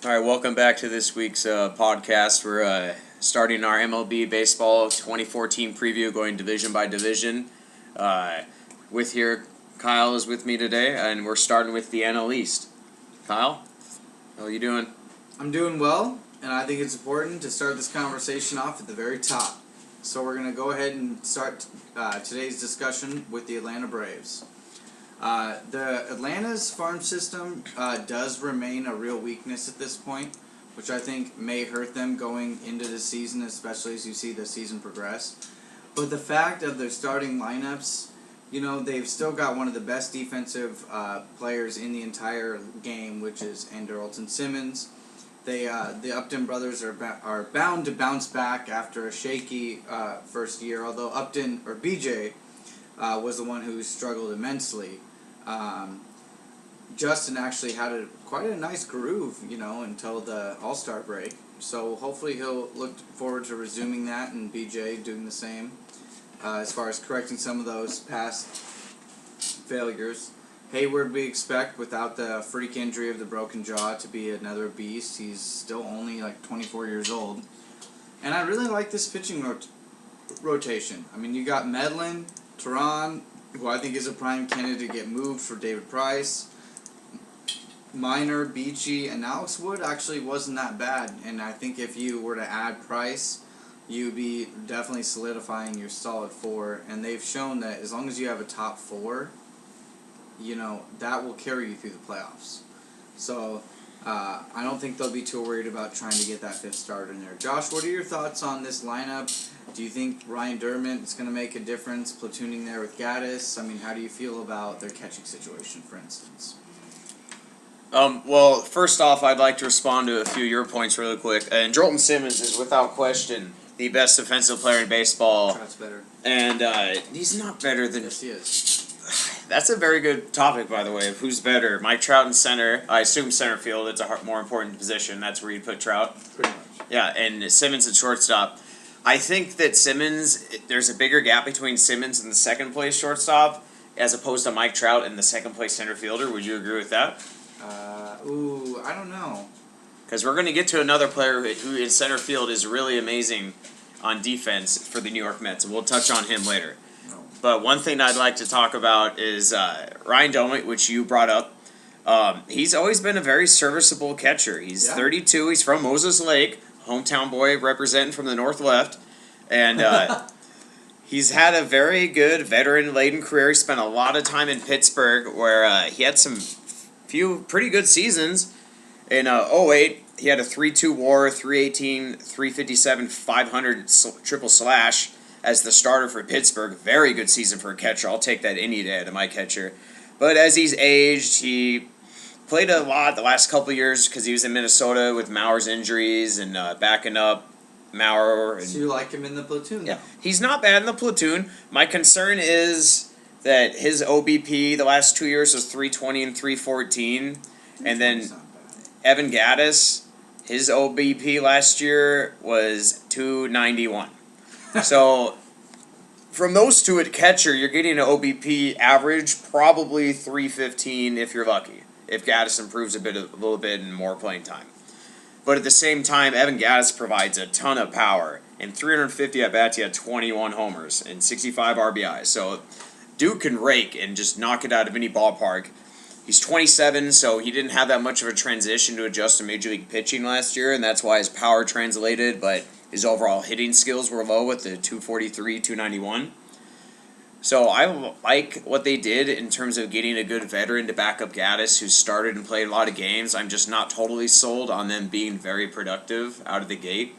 All right, welcome back to this week's podcast. We're starting our MLB Baseball 2014 preview, going division by division. With here, Kyle is with me today, and we're starting with the NL East. Kyle, how are you doing? I'm doing well, and I think it's important to start this conversation off at the very top. So we're going to go ahead and start today's discussion with the Atlanta Braves. The Atlanta's farm system does remain a real weakness at this point, which I think may hurt them going into the season, especially as you see the season progress. But the fact of their starting lineups, they've still got one of the best defensive players in the entire game, which is Andrelton Simmons. The Upton brothers are bound to bounce back after a shaky first year, although Upton, or BJ, was the one who struggled immensely. Justin actually had quite a nice groove, until the All-Star break. So hopefully he'll look forward to resuming that, and BJ doing the same as far as correcting some of those past failures. Hayward, we expect, without the freak injury of the broken jaw, to be another beast. He's still only 24 years old. And I really like this pitching rotation. I mean, you got Medlin, Teran, who I think is a prime candidate to get moved for David Price. Minor, Beachy, and Alex Wood actually wasn't that bad. And I think if you were to add Price, you'd be definitely solidifying your solid four. And they've shown that as long as you have a top four, that will carry you through the playoffs. So I don't think they'll be too worried about trying to get that fifth starter in there. Josh, what are your thoughts on this lineup? Do you think Ryan Dermott is going to make a difference platooning there with Gaddis? I mean, how do you feel about their catching situation, for instance? Well, first off, I'd like to respond to a few of your points really quick. Andrelton Simmons is without question the best defensive player in baseball. Trout's better. And he's not better than... Yes, he is. That's a very good topic, by the way, of who's better. Mike Trout in center. I assume center field. It's a more important position. That's where you put Trout. Pretty much. Yeah, and Simmons at shortstop. I think that Simmons, there's a bigger gap between Simmons and the second place shortstop as opposed to Mike Trout and the second place center fielder. Would you agree with that? I don't know. Because we're going to get to another player who in center field is really amazing on defense for the New York Mets, and we'll touch on him later. But one thing I'd like to talk about is Ryan Dermott, which you brought up. He's always been a very serviceable catcher. He's 32. He's from Moses Lake, hometown boy representing from the north left. And he's had a very good veteran-laden career. He spent a lot of time in Pittsburgh where he had some few pretty good seasons. In 08, he had a 3.2 WAR, 318, 357, 500 triple slash as the starter for Pittsburgh. Very good season for a catcher. I'll take that any day to my catcher. But as he's aged, he played a lot the last couple of years because he was in Minnesota with Mauer's injuries and backing up Mauer. So you like him in the platoon? Yeah, he's not bad in the platoon. My concern is that his OBP the last 2 years was 320 and 314. And then Evan Gaddis, his OBP last year was 291. So, from those two at catcher, you're getting an OBP average, probably 315 if you're lucky, if Gaddis improves a little bit and more playing time. But at the same time, Evan Gaddis provides a ton of power. In 350 at-bats, he had 21 homers and 65 RBIs. So, Duke can rake and just knock it out of any ballpark. He's 27, so he didn't have that much of a transition to adjust to Major League pitching last year, and that's why his power translated, but his overall hitting skills were low with the 243, 291. So I like what they did in terms of getting a good veteran to back up Gaddis, who started and played a lot of games. I'm just not totally sold on them being very productive out of the gate.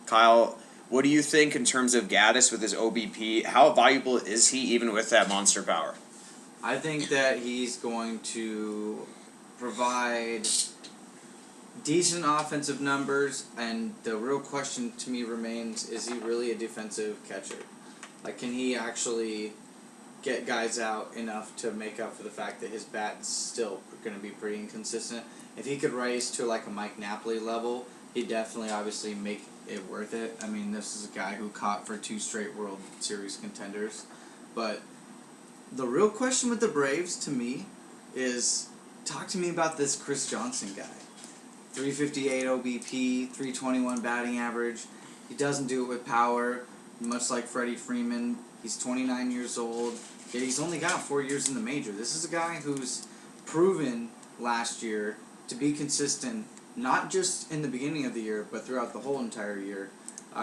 Kyle, what do you think in terms of Gaddis with his OBP? How valuable is he even with that monster power? I think that he's going to provide decent offensive numbers, and the real question to me remains, is he really a defensive catcher? Can he actually get guys out enough to make up for the fact that his bat's still going to be pretty inconsistent? If he could rise to a Mike Napoli level, he'd definitely obviously make it worth it. I mean, this is a guy who caught for 2 straight World Series contenders. But the real question with the Braves, to me, is talk to me about this Chris Johnson guy. 358 OBP, 321 batting average. He doesn't do it with power, much like Freddie Freeman. He's 29 years old, yet he's only got 4 years in the major. This is a guy who's proven last year to be consistent, not just in the beginning of the year, but throughout the whole entire year.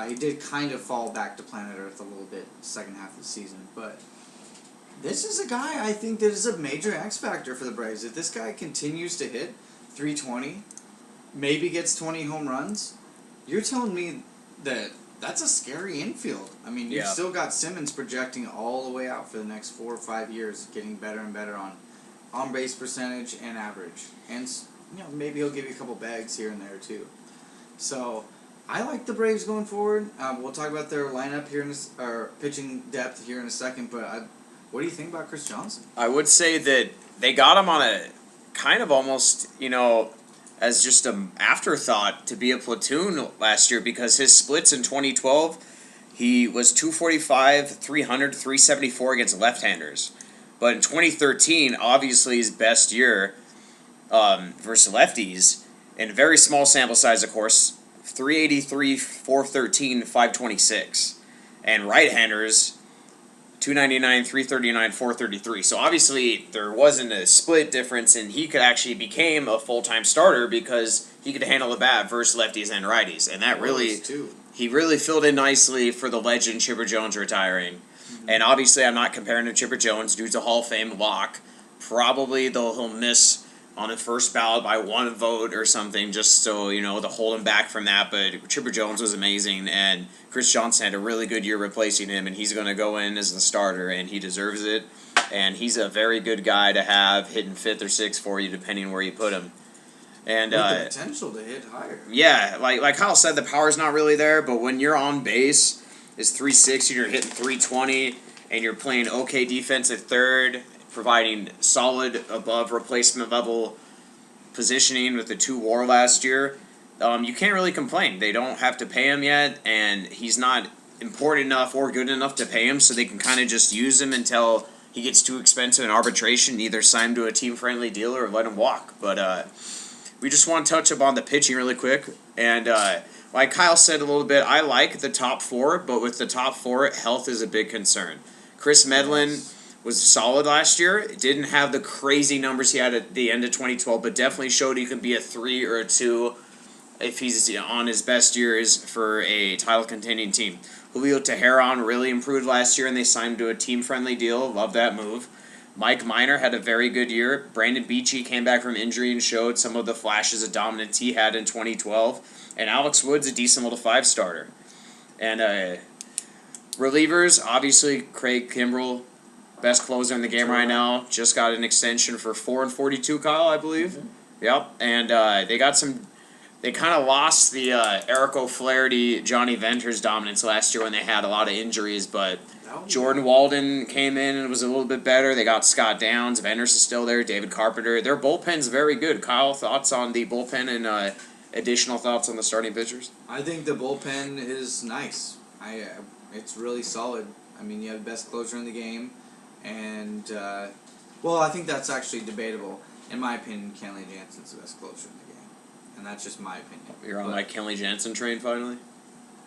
He did kind of fall back to planet Earth a little bit second half of the season, but this is a guy I think that is a major X factor for the Braves. If this guy continues to hit 320, maybe gets 20 home runs, you're telling me that that's a scary infield. I mean, you've still got Simmons projecting all the way out for the next 4 or 5 years, getting better and better on base percentage and average. And maybe he'll give you a couple bags here and there too. So I like the Braves going forward. We'll talk about their lineup here or pitching depth here in a second, but what do you think about Chris Johnson? I would say that they got him on a kind of almost, as just an afterthought to be a platoon last year, because his splits in 2012, he was 245, 300, 374 against left-handers. But in 2013, obviously his best year versus lefties, in a very small sample size, of course, 383, 413, 526. And right-handers, 299, 339, 433. So obviously there wasn't a split difference, and he could actually became a full-time starter because he could handle the bat versus lefties and righties, and that he really filled in nicely for the legend Chipper Jones retiring. Mm-hmm. And obviously I'm not comparing to Chipper Jones, dude's a Hall of Fame lock. Probably though he'll miss on the first ballot by 1 vote or something, just so, to hold him back from that. But Chipper Jones was amazing, and Chris Johnson had a really good year replacing him, and he's going to go in as the starter, and he deserves it. And he's a very good guy to have hitting 5th or 6th for you, depending where you put him. And with the potential to hit higher. Yeah, like Kyle said, the power's not really there, but when you're on base, it's 360, you're hitting 320, and you're playing okay defense at third, providing solid above replacement level positioning with the 2 WAR last year, you can't really complain. They don't have to pay him yet, and he's not important enough or good enough to pay him, so they can kind of just use him until he gets too expensive in arbitration, either sign him to a team-friendly deal or let him walk. But we just want to touch upon the pitching really quick. And like Kyle said a little bit, I like the top 4, but with the top 4, health is a big concern. Chris Medlin was solid last year. Didn't have the crazy numbers he had at the end of 2012, but definitely showed he could be a 3 or a 2 if he's on his best years for a title-contending team. Julio Teheran really improved last year, and they signed him to a team-friendly deal. Love that move. Mike Minor had a very good year. Brandon Beachy came back from injury and showed some of the flashes of dominance he had in 2012. And Alex Wood's a decent little 5-starter. And relievers, obviously, Craig Kimbrell, best closer in the game right now. Just got an extension for 4 and 42, Kyle, I believe. Mm-hmm. Yep. And they kind of lost the Eric O'Flaherty, Johnny Venters dominance last year when they had a lot of injuries, but Jordan Walden came in and was a little bit better. They got Scott Downs. Venters is still there. David Carpenter. Their bullpen's very good. Kyle, thoughts on the bullpen and additional thoughts on the starting pitchers? I think the bullpen is nice. It's really solid. I mean, you have the best closer in the game. And, I think that's actually debatable. In my opinion, Kenley Jansen's the best closer in the game. And that's just my opinion. You're on my Kenley Jansen train, finally?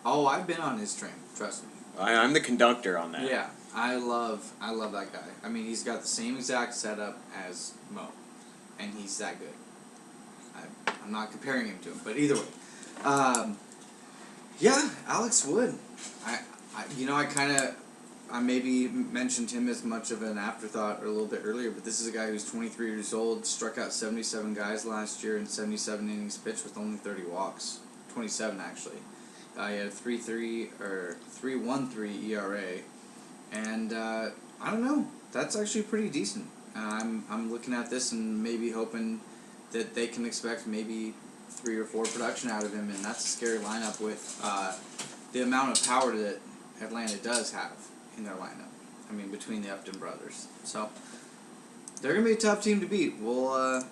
Oh, I've been on his train. Trust me. I'm the conductor on that. Yeah. I love that guy. I mean, he's got the same exact setup as Mo. And he's that good. I'm not comparing him to him, but either way. Alex Wood. I maybe mentioned him as much of an afterthought or a little bit earlier, but this is a guy who's 23 years old, struck out 77 guys last year in 77 innings pitched with only 30 walks. 27, actually. He had a 3.13 ERA, and I don't know. That's actually pretty decent. I'm looking at this and maybe hoping that they can expect maybe 3 or 4 production out of him, and that's a scary lineup with the amount of power that Atlanta does have in their lineup. I mean, between the Upton brothers. So, they're going to be a tough team to beat. We'll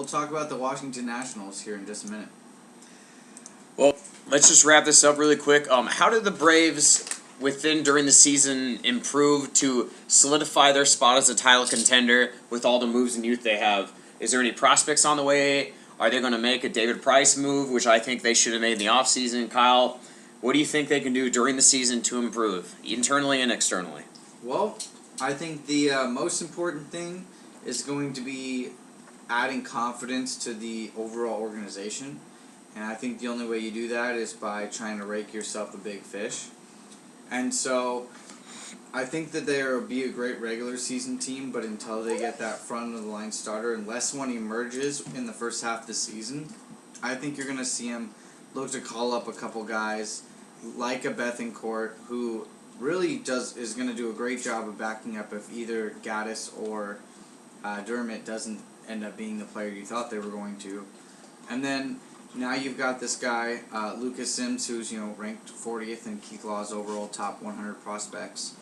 talk about the Washington Nationals here in just a minute. Well, let's just wrap this up really quick. How did the Braves, during the season, improve to solidify their spot as a title contender with all the moves and youth they have? Is there any prospects on the way? Are they going to make a David Price move, which I think they should have made in the offseason? Kyle, what do you think they can do during the season to improve, internally and externally? Well, I think the most important thing is going to be adding confidence to the overall organization. And I think the only way you do that is by trying to rake yourself a big fish. And so I think that there will be a great regular season team, but until they get that front of the line starter, unless one emerges in the first half of the season, I think you're going to see them look to call up a couple guys like a Bethancourt, who really is going to do a great job of backing up if either Gaddis or Dermott doesn't end up being the player you thought they were going to. And then now you've got this guy, Lucas Sims, who's ranked 40th in Keith Law's overall top 100 prospects,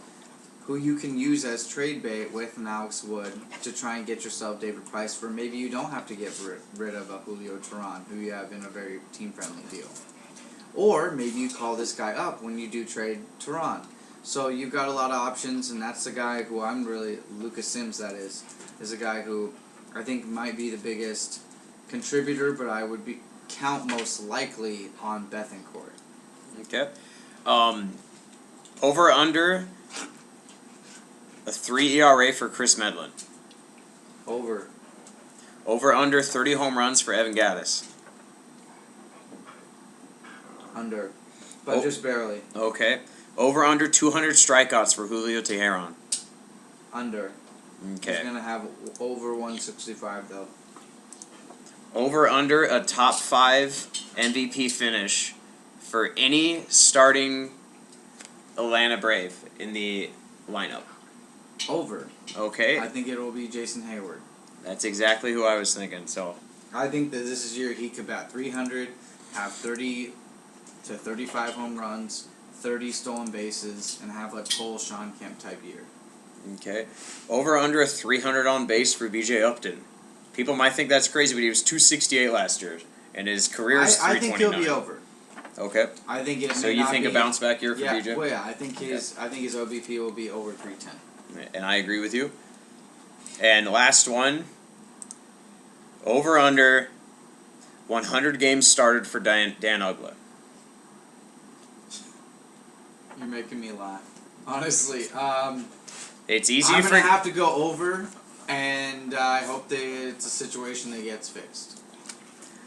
who you can use as trade bait with an Alex Wood to try and get yourself David Price, for maybe you don't have to get rid of a Julio Teheran, who you have in a very team-friendly deal. Or maybe you call this guy up when you do trade Teheran. So you've got a lot of options, and that's the guy who Lucas Sims, that is a guy who I think might be the biggest contributor, but I would count most likely on Bethancourt. Okay. Over under a 3 ERA for Chris Medlin. Over. Over under 30 home runs for Evan Gaddis. Under. But just barely. Okay. Over under 200 strikeouts for Julio Teheran. Under. Okay. He's going to have over 165, though. Over under a top 5 MVP finish for any starting Atlanta Brave in the lineup. Over. Okay. I think it will be Jason Hayward. That's exactly who I was thinking. So I think that this is year he could bat 300, have 30 to 35 home runs, 30 stolen bases, and have a Cole Sean Kemp type year. Okay. Over under a 300 on base for BJ Upton. People might think that's crazy, but he was 268 last year, and his career is 329. I think he'll be over. Okay. I think it. So you think a bounce back year for BJ? BJ? Well, yeah. I think his OBP will be over 310. And I agree with you. And last one. Over under 100 games started for Dan Uggla. You're making me laugh. Honestly, It's easy I'm for. gonna have to go over, and I hope that it's a situation that gets fixed.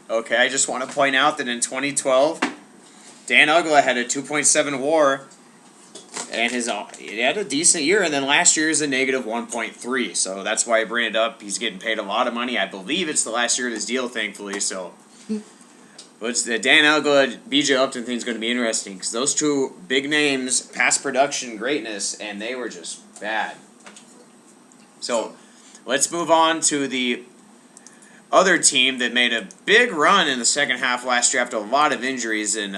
Okay, I just want to point out that in 2012, Dan Uggla had a 2.7 WAR, and he had a decent year. And then last year is a negative 1.3. So that's why I bring it up. He's getting paid a lot of money. I believe it's the last year of his deal, thankfully. So, but the Dan Uggla BJ Upton thing is going to be interesting because those two big names, past production greatness, and they were just bad. So, let's move on to the other team that made a big run in the second half last year after a lot of injuries and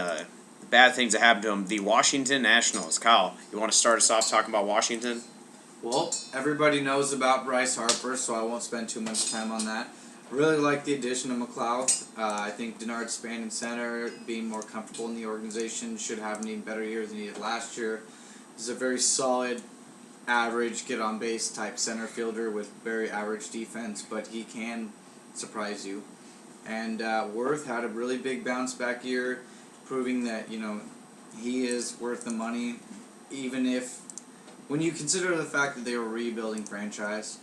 bad things that happened to them, the Washington Nationals. Kyle, you want to start us off talking about Washington? Well, everybody knows about Bryce Harper, so I won't spend too much time on that. Really like the addition of McLeod. I think Denard Span in center, being more comfortable in the organization, should have an even better year than he did last year. He's a very solid, average, get-on-base type center fielder with very average defense, but he can surprise you. And Worth had a really big bounce-back year, proving that, he is worth the money, even if, when you consider the fact that they were a rebuilding franchise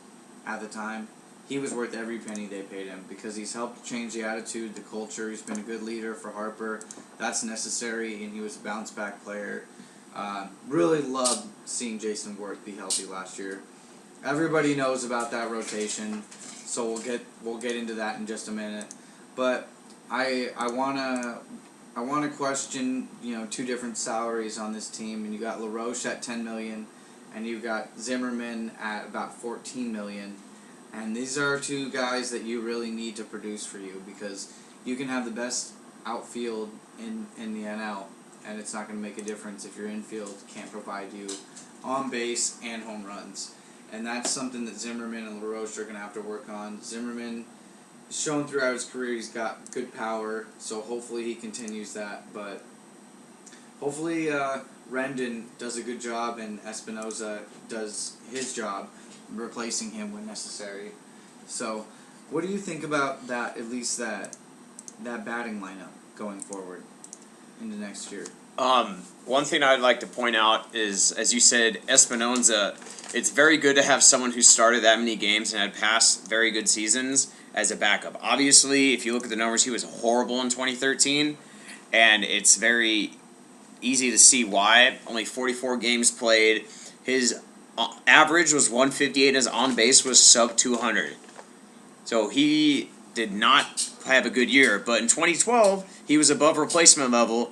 at the time, he was worth every penny they paid him because he's helped change the attitude, the culture. He's been a good leader for Harper. That's necessary, and he was a bounce-back player. Really loved seeing Jason Worth be healthy last year. Everybody knows about that rotation, so we'll get into that in just a minute. But I wanna question two different salaries on this team, and you got LaRoche at $10 million, and you've got Zimmerman at about $14 million. And these are two guys that you really need to produce for you because you can have the best outfield in the NL, and it's not going to make a difference if your infield can't provide you on base and home runs. And that's something that Zimmerman and LaRoche are going to have to work on. Zimmerman, shown throughout his career, he's got good power, so hopefully he continues that. But hopefully Rendon does a good job and Espinoza does his job, replacing him when necessary. So What do you think about that? At least that batting lineup going forward into next year. One thing I'd like to point out is, as you said, Espinoza. It's very good to have someone who started that many games and had past very good seasons as a backup. Obviously, if you look at the numbers, he was horrible in 2013, and it's very easy to see why. Only 44 games played. His average was 158, and his on base was sub 200. So he did not have a good year. But in 2012, he was above replacement level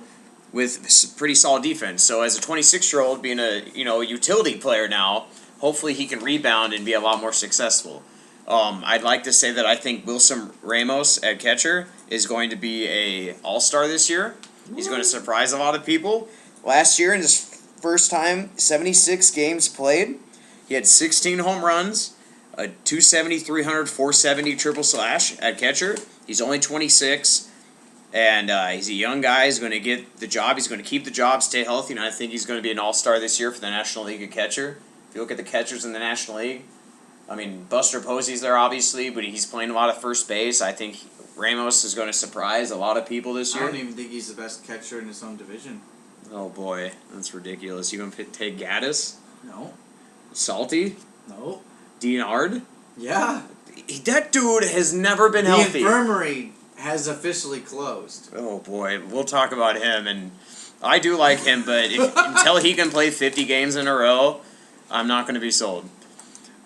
with pretty solid defense. So as a 26-year-old, being a utility player now, hopefully he can rebound and be a lot more successful. I'd like to say that I think Wilson Ramos at catcher is going to be a all-star this year. He's going to surprise a lot of people. Last year, in his first time, 76 games played, he had 16 home runs, a 270, 300, 470 triple slash at catcher. He's only 26, and he's a young guy. He's going to get the job. He's going to keep the job, stay healthy, and I think he's going to be an all-star this year for the National League of Catcher. If you look at the catchers in the National League, I mean, Buster Posey's there, obviously, but he's playing a lot of first base. I think Ramos is going to surprise a lot of people this year. I don't even think he's the best catcher in his own division. Oh, boy. That's ridiculous. You going to take Gaddis? No. Salty? No. Dinard? Yeah. That dude has never been The healthy. infirmary has officially closed. Oh, boy. We'll talk about him, and I do like him, but until he can play 50 games in a row, I'm not going to be sold.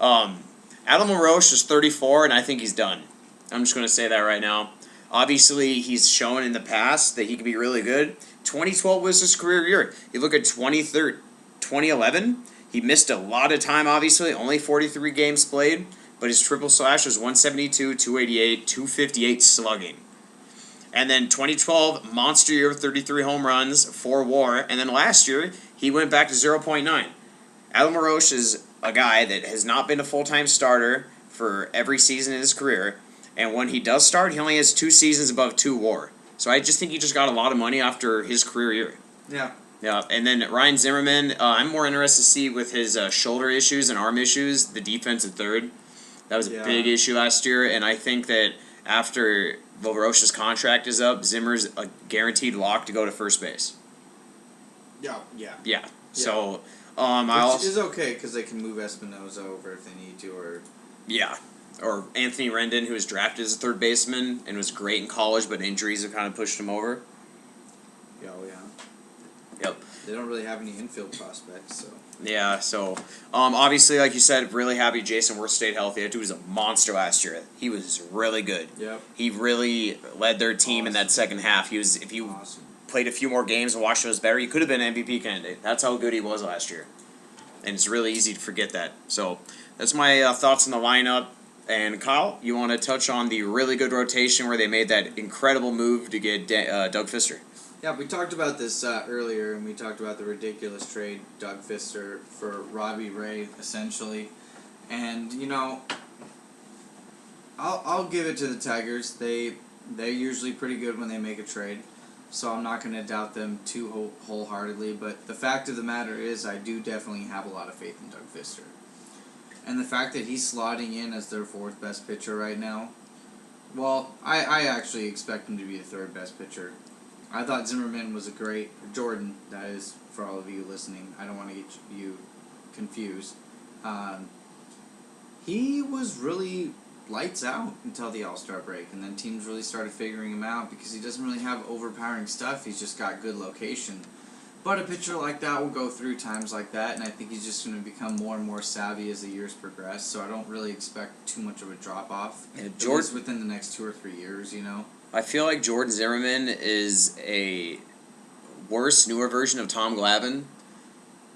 Adam LaRoche is 34, and I think he's done. I'm just going to say that right now. Obviously, he's shown in the past that he can be really good. 2012 was his career year. You look at 2011, he missed a lot of time, obviously, only 43 games played, but his triple slash was 172, 288, 258 slugging. And then 2012, monster year, 33 home runs, 4 WAR, and then last year, he went back to 0.9. Adam LaRoche is a guy that has not been a full-time starter for every season in his career, and when he does start, he only has 2 seasons above 2 WAR. So I just think he just got a lot of money after his career year. Yeah. Yeah, and then Ryan Zimmerman, I'm more interested to see with his shoulder issues and arm issues, the defense at third. That was a big issue last year, and I think that after LaRoche's contract is up, Zimmer's a guaranteed lock to go to first base. Yeah. So, Which is okay, because they can move Espinoza over if they need to, or... Yeah. Or Anthony Rendon, who was drafted as a third baseman and was great in college, but injuries have kind of pushed him over. Yeah. Yep. They don't really have any infield prospects, so... Yeah, so, obviously, like you said, really happy Jason Worth stayed healthy. That dude was a monster last year. He was really good. Yep. He really led their team in that second half. He was, if you played a few more games and watched those better, you could have been an MVP candidate. That's how good he was last year. And it's really easy to forget that. So, that's my thoughts on the lineup. And Kyle, you want to touch on the really good rotation where they made that incredible move to get Doug Fister? Yeah, we talked about this earlier, and we talked about the ridiculous trade, Doug Fister for Robbie Ray, essentially. And, I'll give it to the Tigers. They're usually pretty good when they make a trade, so I'm not going to doubt them too wholeheartedly. But the fact of the matter is, I do definitely have a lot of faith in Doug Fister. And the fact that he's slotting in as their 4th best pitcher right now, well, I actually expect him to be the 3rd best pitcher. I thought Zimmerman was a great... Jordan, that is, for all of you listening. I don't want to get you confused. He was really lights out until the All-Star break, and then teams really started figuring him out because he doesn't really have overpowering stuff. He's just got good location. But a pitcher like that will go through times like that, and I think he's just going to become more and more savvy as the years progress, so I don't really expect too much of a drop-off. At least within the next 2 or 3 years, I feel like Jordan Zimmerman is a worse, newer version of Tom Glavine.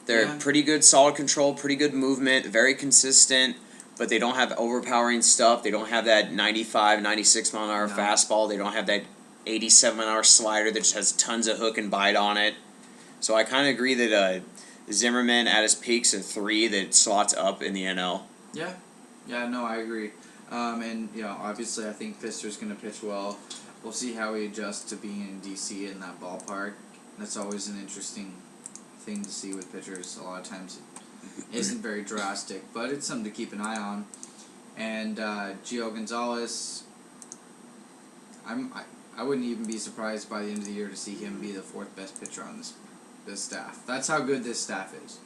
They're pretty good solid control, pretty good movement, very consistent, but they don't have overpowering stuff. They don't have that 95, 96 mile an hour fastball. They don't have that 87 mile an hour slider that just has tons of hook and bite on it. So I kind of agree that Zimmerman at his peak's a 3 that slots up in the NL. Yeah, no, I agree. And, obviously I think Fister's going to pitch well. We'll see how he adjusts to being in D.C. in that ballpark. That's always an interesting thing to see with pitchers. A lot of times it isn't very drastic, but it's something to keep an eye on. And Gio Gonzalez, I wouldn't even be surprised by the end of the year to see him be the fourth best pitcher on this staff. That's how good this staff is.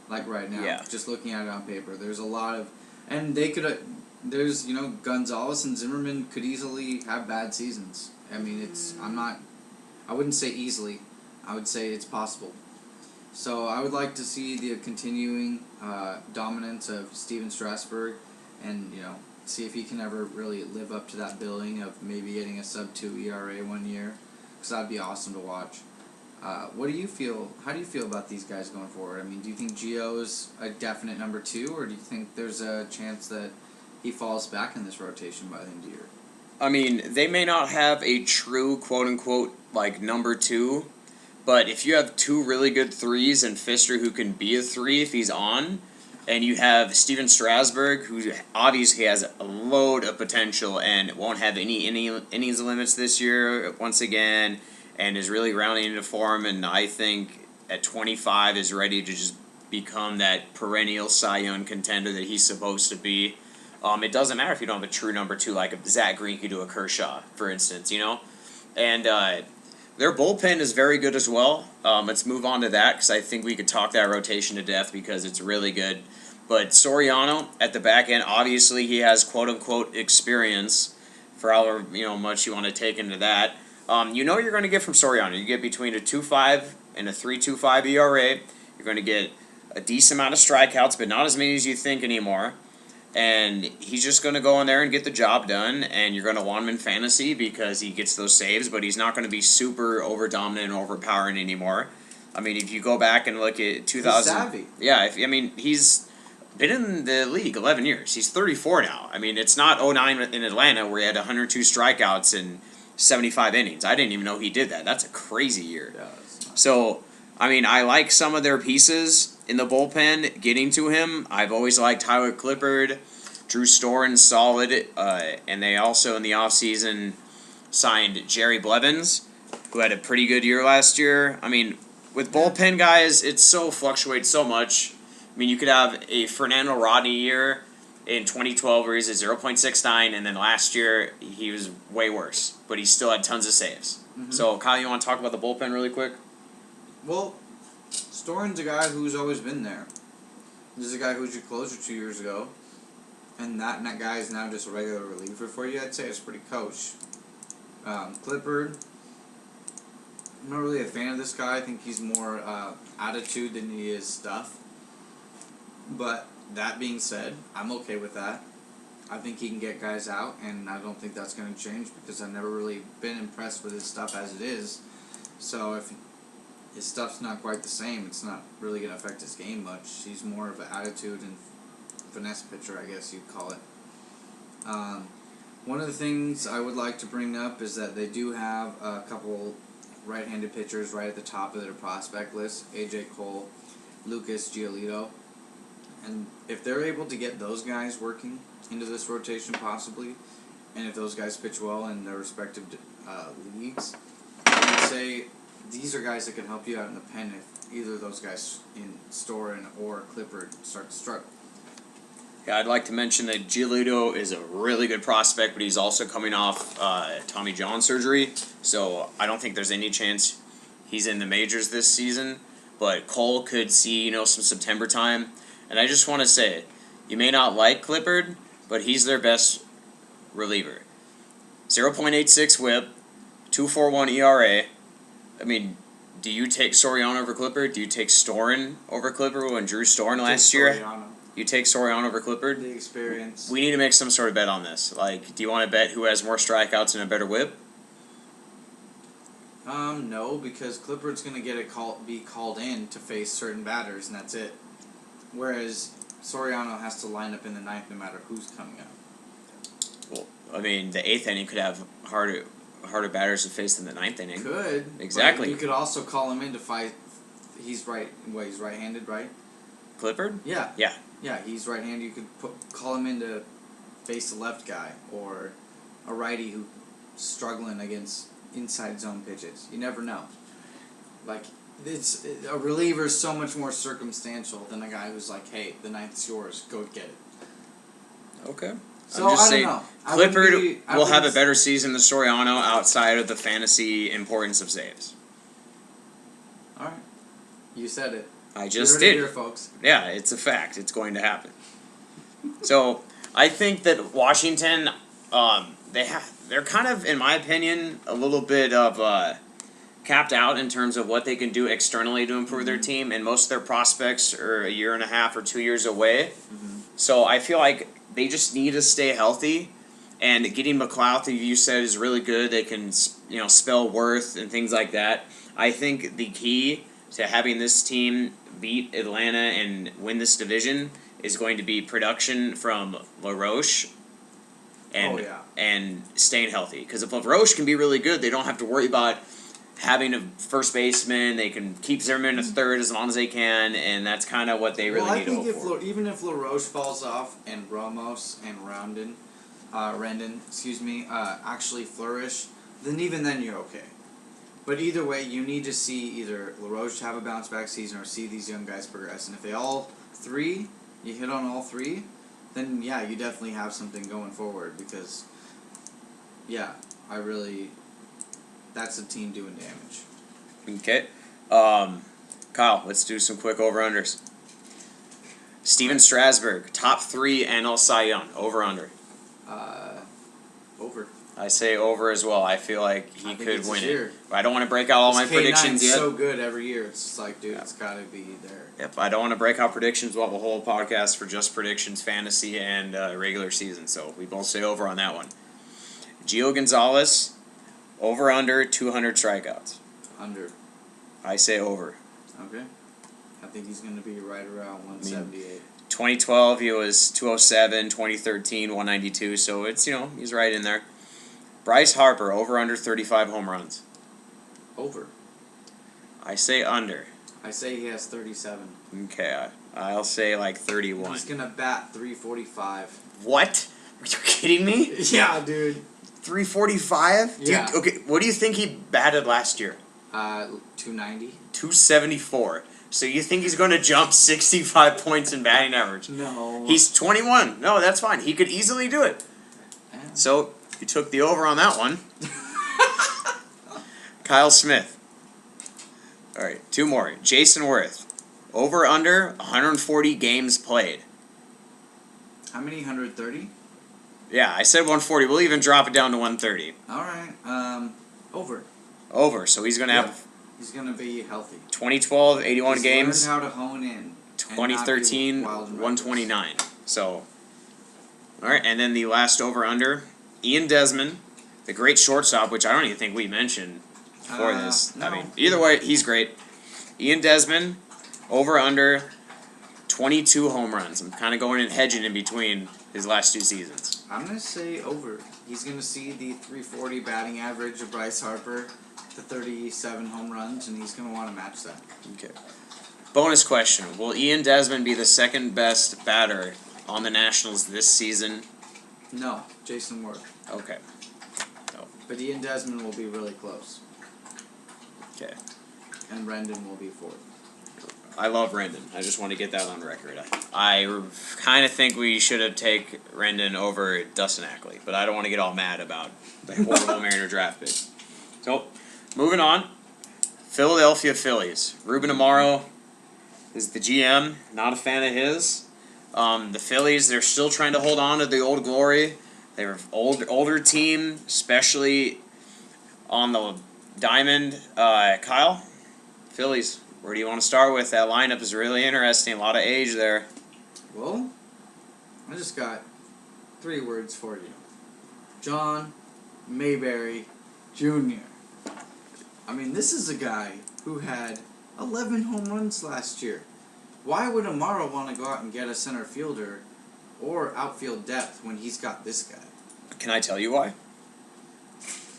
Like right now, Yeah. just looking at it on paper, there's a lot of, and they could. There's Gonzalez and Zimmerman could easily have bad seasons. I mean, I wouldn't say easily. I would say it's possible. So I would like to see the continuing dominance of Steven Strasburg, and see if he can ever really live up to that billing of maybe getting a sub-2 ERA one year, because that'd be awesome to watch. What do you feel? How do you feel about these guys going forward? I mean, do you think Gio's a definite number 2, or do you think there's a chance that he falls back in this rotation by the end of the year? I mean, they may not have a true quote-unquote like number 2, but if you have 2 really good 3s and Fister who can be a 3 if he's on, and you have Steven Strasburg who obviously has a load of potential and won't have any innings limits this year once again, and is really rounding into form, and I think at 25 is ready to just become that perennial Cy Young contender that he's supposed to be. It doesn't matter if you don't have a true number 2 like a Zach Greinke to a Kershaw, for instance, And their bullpen is very good as well. Let's move on to that because I think we could talk that rotation to death because it's really good. But Soriano at the back end, obviously he has quote-unquote experience for however much you want to take into that. You're going to get from Soriano. You get between a 2.5 and a 3.25 ERA. You're going to get a decent amount of strikeouts, but not as many as you think anymore. And he's just going to go in there and get the job done, and you're going to want him in fantasy because he gets those saves, but he's not going to be super over-dominant and overpowering anymore. I mean, if you go back and look at 2000... He's savvy. Yeah, he's been in the league 11 years. He's 34 now. I mean, it's not 09 in Atlanta where he had 102 strikeouts and 75 innings. I didn't even know he did that. That's a crazy year. Yeah, So, I mean, I like some of their pieces in the bullpen getting to him. I've always liked Tyler Clippard, Drew Storen, solid, and they also in the offseason signed Jerry Blevins, who had a pretty good year last year. I mean, with bullpen guys, it fluctuates so much. I mean, you could have a Fernando Rodney year in 2012 where he's at 0.69, and then last year he was way worse, but he still had tons of saves. Mm-hmm. So, Kyle, you want to talk about the bullpen really quick? Well, Storen's a guy who's always been there. This is a guy who was your closer 2 years ago, and that guy is now just a regular reliever for you. I'd say it's pretty coach. Clippard, I'm not really a fan of this guy. I think he's more attitude than he is stuff. But that being said, I'm okay with that. I think he can get guys out, and I don't think that's going to change because I've never really been impressed with his stuff as it is. So if his stuff's not quite the same, it's not really going to affect his game much. He's more of an attitude and finesse pitcher, I guess you'd call it. One of the things I would like to bring up is that they do have a couple right-handed pitchers right at the top of their prospect list, A.J. Cole, Lucas Giolito. And if they're able to get those guys working into this rotation possibly, and if those guys pitch well in their respective leagues, I would say these are guys that can help you out in the pen if either of those guys in Storen or Clippard start to struggle. Yeah, I'd like to mention that Giolito is a really good prospect, but he's also coming off Tommy John surgery, so I don't think there's any chance he's in the majors this season. But Cole could see, some September time. And I just want to say, you may not like Clippard, but he's their best reliever. 0.86 whip, 2.41 ERA. I mean, do you take Soriano over Clippard? Do you take Storen over Clippard when Drew Storen last year? Soriano. You take Soriano over Clippard? The experience. We need to make some sort of bet on this. Like, do you want to bet who has more strikeouts and a better whip? No, because Clippard's going to be called in to face certain batters, and that's it. Whereas Soriano has to line up in the ninth no matter who's coming up. Well, I mean, the eighth inning could have harder batters to face than the ninth inning. Could. Exactly. But you could also call him in to fight. He's right-handed, right? Clippard? Yeah. Yeah. Yeah, he's right-handed. You could call him in to face the left guy or a righty who's struggling against inside zone pitches. You never know. Like, a reliever is so much more circumstantial than a guy who's like, hey, the ninth's yours, go get it. Okay. So I'm just I don't saying, know. Clippard will have a better season than Soriano outside of the fantasy importance of saves. All right, you said it. I just you heard it did. here, folks. Yeah, it's a fact. It's going to happen. So I think that Washington, they're kind of, in my opinion, a little bit of capped out in terms of what they can do externally to improve their team, and most of their prospects are a year and a half or 2 years away. So I feel like they just need to stay healthy, and getting McLeod, you said, is really good. They can, spell Worth and things like that. I think the key to having this team beat Atlanta and win this division is going to be production from LaRoche and staying healthy. Because if LaRoche can be really good, they don't have to worry about having a first baseman. They can keep Zimmerman a third as long as they can, and that's kind of what they really need to hope for. Even if LaRoche falls off and Ramos and Rendon, actually flourish, then even then you're okay. But either way, you need to see either LaRoche have a bounce back season or see these young guys progress. And if they you hit on all three, then yeah, you definitely have something going forward because, yeah, that's a team doing damage. Okay. Kyle, let's do some quick over-unders. Steven Strasburg, top 3 NL Cy Young, over-under. Over. I say over as well. I feel like he could win it. I don't want to break out all my K9's predictions yet. so good every year. It's just like, dude, it's got to be there. Yep, I don't want to break out predictions. We'll have a whole podcast for just predictions, fantasy, and regular season. So we both say over on that one. Gio Gonzalez, over under 200 strikeouts. Under. I say over. Okay. I think he's going to be right around 178. 2012, he was 207. 2013, 192. So it's, he's right in there. Bryce Harper, over under 35 home runs. Over. I say under. I say he has 37. Okay, I'll say like 31. He's going to bat 345. What? Are you kidding me? Yeah, dude. 345? Yeah. Okay, what do you think he batted last year? 290. 274. So you think he's going to jump 65 points in batting average? No. He's 21. No, that's fine. He could easily do it. Yeah. So you took the over on that one. Kyle Smith. All right, 2 more. Jason Worth. Over under 140 games played. How many? 130? Yeah, I said 140. We'll even drop it down to 130. All right. Over. Over. So he's going to have. He's going to be healthy. 2012, 81 he's games. Learned how to hone in. 2013, 129. So, all right, and then the last over under, Ian Desmond, the great shortstop, which I don't even think we mentioned for this. No. I mean, either way, he's great. Ian Desmond, over under 22 home runs. I'm kind of going and hedging in between his last 2 seasons. I'm going to say over. He's going to see the 340 batting average of Bryce Harper, the 37 home runs, and he's going to want to match that. Okay. Bonus question. Will Ian Desmond be the second best batter on the Nationals this season? No. Jason Worth. Okay. No. But Ian Desmond will be really close. Okay. And Rendon will be 4th. I love Rendon. I just want to get that on record. I kind of think we should have taken Rendon over Dustin Ackley, but I don't want to get all mad about the horrible Mariner draft pick. So, moving on. Philadelphia Phillies. Ruben Amaro is the GM. Not a fan of his. The Phillies, they're still trying to hold on to the old glory. They're an older team, especially on the diamond. Kyle, Phillies, where do you want to start with? That lineup is really interesting. A lot of age there. Well, I just got 3 words for you. John Mayberry Jr. I mean, this is a guy who had 11 home runs last year. Why would Amaro want to go out and get a center fielder or outfield depth when he's got this guy? Can I tell you why?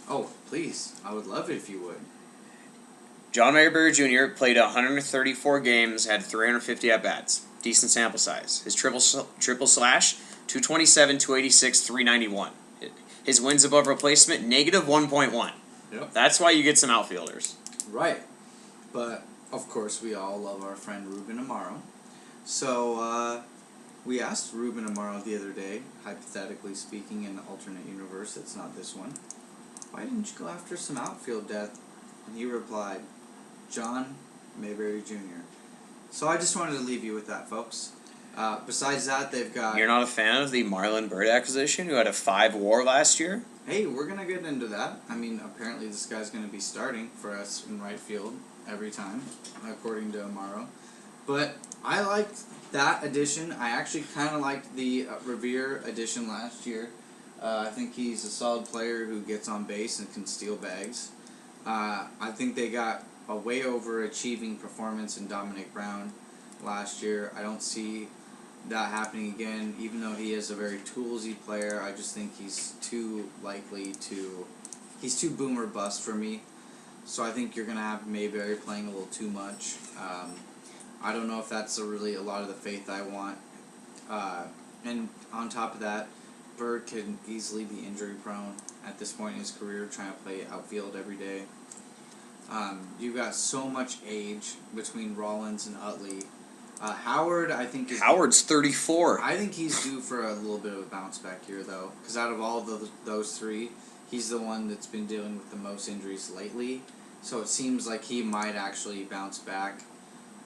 Oh, please. I would love it if you would. John Mayberry Jr. played 134 games, had 350 at-bats. Decent sample size. His triple slash, 227, 286, 391. His wins above replacement, negative 1.1. Yep. That's why you get some outfielders. Right. But, of course, we all love our friend Ruben Amaro. So, We asked Ruben Amaro the other day, hypothetically speaking, in an alternate universe that's not this one, why didn't you go after some outfield depth? And he replied, John Mayberry Jr. So I just wanted to leave you with that, folks. Besides that, they've got... You're not a fan of the Marlon Byrd acquisition, who had a 5 WAR last year? Hey, we're going to get into that. I mean, apparently this guy's going to be starting for us in right field every time, according to Amaro. But I liked that addition. I actually kind of liked the Revere addition last year. I think he's a solid player who gets on base and can steal bags. I think they got a way overachieving performance in Dominic Brown last year. I don't see that happening again, even though he is a very toolsy player. I just think he's too likely to... He's too boomer bust for me. So I think you're going to have Mayberry playing a little too much. I don't know if that's really a lot of the faith I want. And on top of that, Bird can easily be injury prone at this point in his career, trying to play outfield every day. You've got so much age between Rollins and Utley. Howard, I think Howard's 34. I think he's due for a little bit of a bounce back here, though, because out of all those three, he's the one that's been dealing with the most injuries lately. So it seems like he might actually bounce back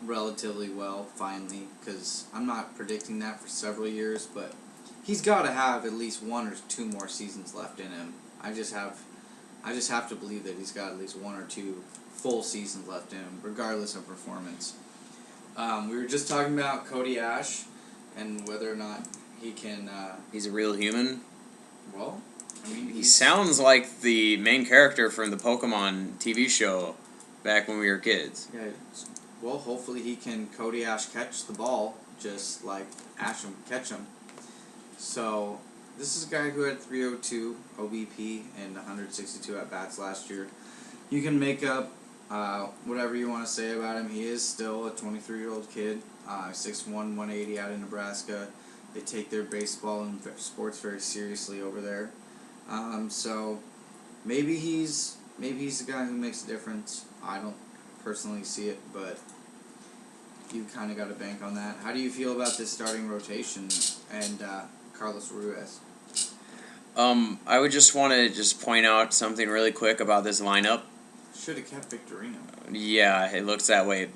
relatively well finally, because I'm not predicting that for several years, but he's got to have at least 1 or 2 more seasons left in him. I just have to believe that he's got at least 1 or 2 full seasons left in him, regardless of performance. We were just talking about Cody Ash and whether or not he can... He's a real human. Well, I mean... He sounds like the main character from the Pokemon TV show back when we were kids. Yeah, well, hopefully he can Cody Ash catch the ball, just like Asham catch him. So, this is a guy who had 302 OBP and 162 at-bats last year. You can make up whatever you want to say about him. He is still a 23-year-old kid, 6'1", 180 out of Nebraska. They take their baseball and sports very seriously over there. So maybe he's the guy who makes a difference. I don't personally see it, but you kind of got to bank on that. How do you feel about this starting rotation and Carlos Ruiz? I would just want to point out something really quick about this lineup. Should have kept Victorino. Yeah, it looks that way.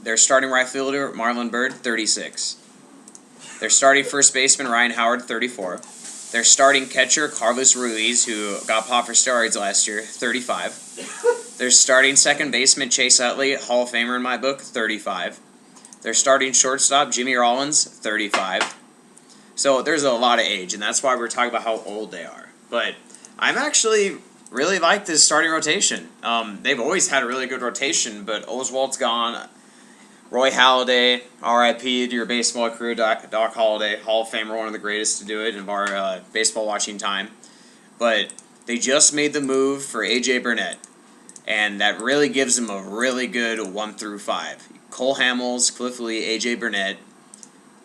Their starting right fielder, Marlon Byrd, 36. Their starting first baseman, Ryan Howard, 34. Their starting catcher, Carlos Ruiz, who got popped for steroids last year, 35. Their starting second baseman, Chase Utley, Hall of Famer in my book, 35. Their starting shortstop, Jimmy Rollins, 35. So there's a lot of age, and that's why we're talking about how old they are. But I'm actually really like this starting rotation. They've always had a really good rotation, but Oswald's gone. Roy Halladay, R.I.P. to your baseball career, Doc Halladay, Hall of Famer, one of the greatest to do it in our baseball watching time. But they just made the move for A.J. Burnett, and that really gives them a really good 1 through 5. Cole Hamels, Cliff Lee, A.J. Burnett,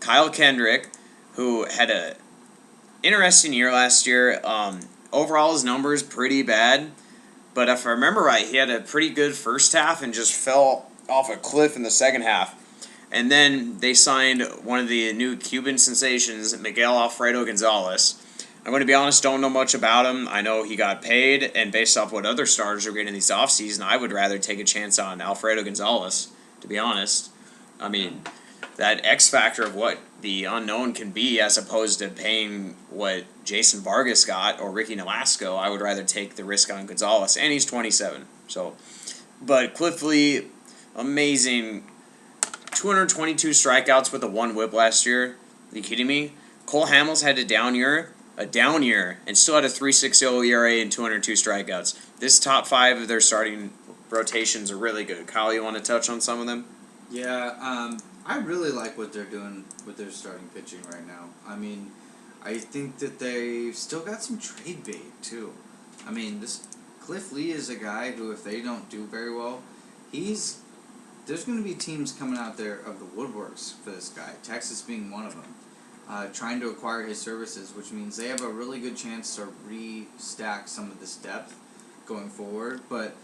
Kyle Kendrick, who had a interesting year last year. Overall, his numbers pretty bad, but if I remember right, he had a pretty good first half and just fell off a cliff in the second half. And then they signed one of the new Cuban sensations, Miguel Alfredo Gonzalez. I'm going to be honest, don't know much about him. I know he got paid, and based off what other starters are getting in these offseason, I would rather take a chance on Alfredo Gonzalez, to be honest. I mean, that X factor of what the unknown can be as opposed to paying what Jason Vargas got or Ricky Nolasco, I would rather take the risk on Gonzalez, and he's 27. So, but Cliff Lee, amazing, 222 strikeouts with a 1 whip last year. Are you kidding me? Cole Hamels had a down year, and still had a 3.60 ERA and 202 strikeouts. This top 5 of their starting rotations are really good. Kyle, you want to touch on some of them? Yeah, I really like what they're doing with their starting pitching right now. I mean, I think that they've still got some trade bait, too. I mean, this Cliff Lee is a guy who, if they don't do very well, there's going to be teams coming out there of the woodworks for this guy, Texas being one of them, trying to acquire his services, which means they have a really good chance to restack some of this depth going forward. But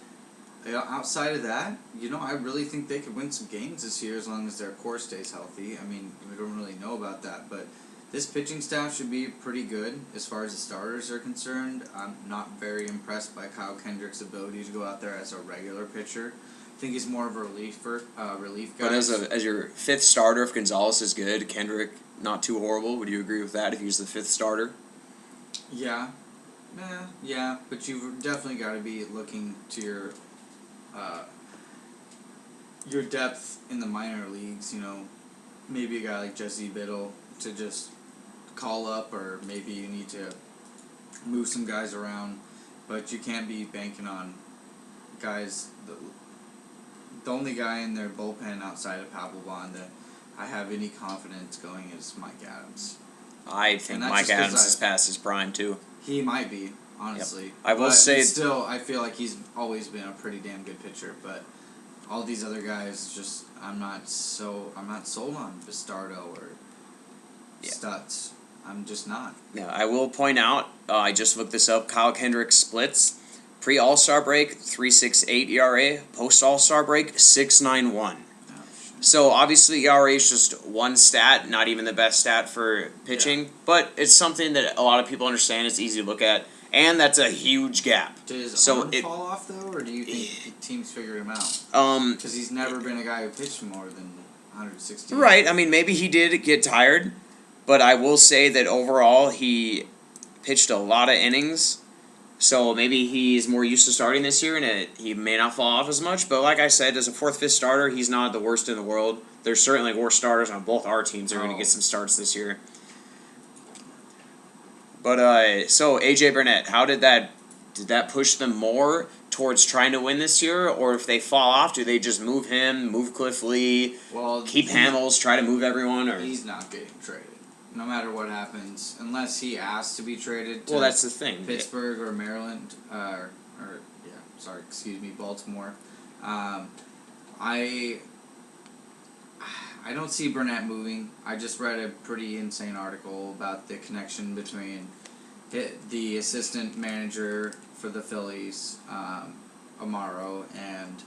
outside of that, I really think they could win some games this year as long as their core stays healthy. I mean, we don't really know about that, but this pitching staff should be pretty good as far as the starters are concerned. I'm not very impressed by Kyle Kendrick's ability to go out there as a regular pitcher. I think he's more of a relief guy. But as your fifth starter, if Gonzalez is good, Kendrick not too horrible. Would you agree with that if he's the fifth starter? Yeah. Yeah, but you've definitely got to be looking to your depth in the minor leagues. Maybe a guy like Jesse Biddle to just call up, or maybe you need to move some guys around, but you can't be banking on guys. The only guy in their bullpen outside of Papelbon that I have any confidence going is Mike Adams. I think Mike Adams is past his prime too. He might be, honestly. Yep. I will say still, I feel like he's always been a pretty damn good pitcher, but all these other guys, just I'm not sold on Bastardo or Stutz. I'm just not. Yeah, I will point out, I just looked this up, Kyle Kendrick splits. Pre-All-Star break, 3.68 ERA. Post-All-Star break, 6.91. So obviously ERA is just one stat, not even the best stat for pitching, but it's something that a lot of people understand. It's easy to look at, and that's a huge gap. Does his arm fall off though, or do you think teams figure him out? Because he's never been a guy who pitched more than 160. Right. I mean, maybe he did get tired, but I will say that overall he pitched a lot of innings. So maybe he's more used to starting this year, and he may not fall off as much. But like I said, as a fourth, fifth starter, he's not the worst in the world. There's certainly worse starters on both our teams that are going to get some starts this year. But so AJ Burnett, how did that push them more towards trying to win this year, or if they fall off, do they just move him, move Cliff Lee, keep Hamels, try to move everyone, or he's not getting traded? No matter what happens, unless he asks to be traded to that's the thing. Pittsburgh or Maryland, Baltimore. I don't see Burnett moving. I just read a pretty insane article about the connection between the assistant manager for the Phillies, Amaro, and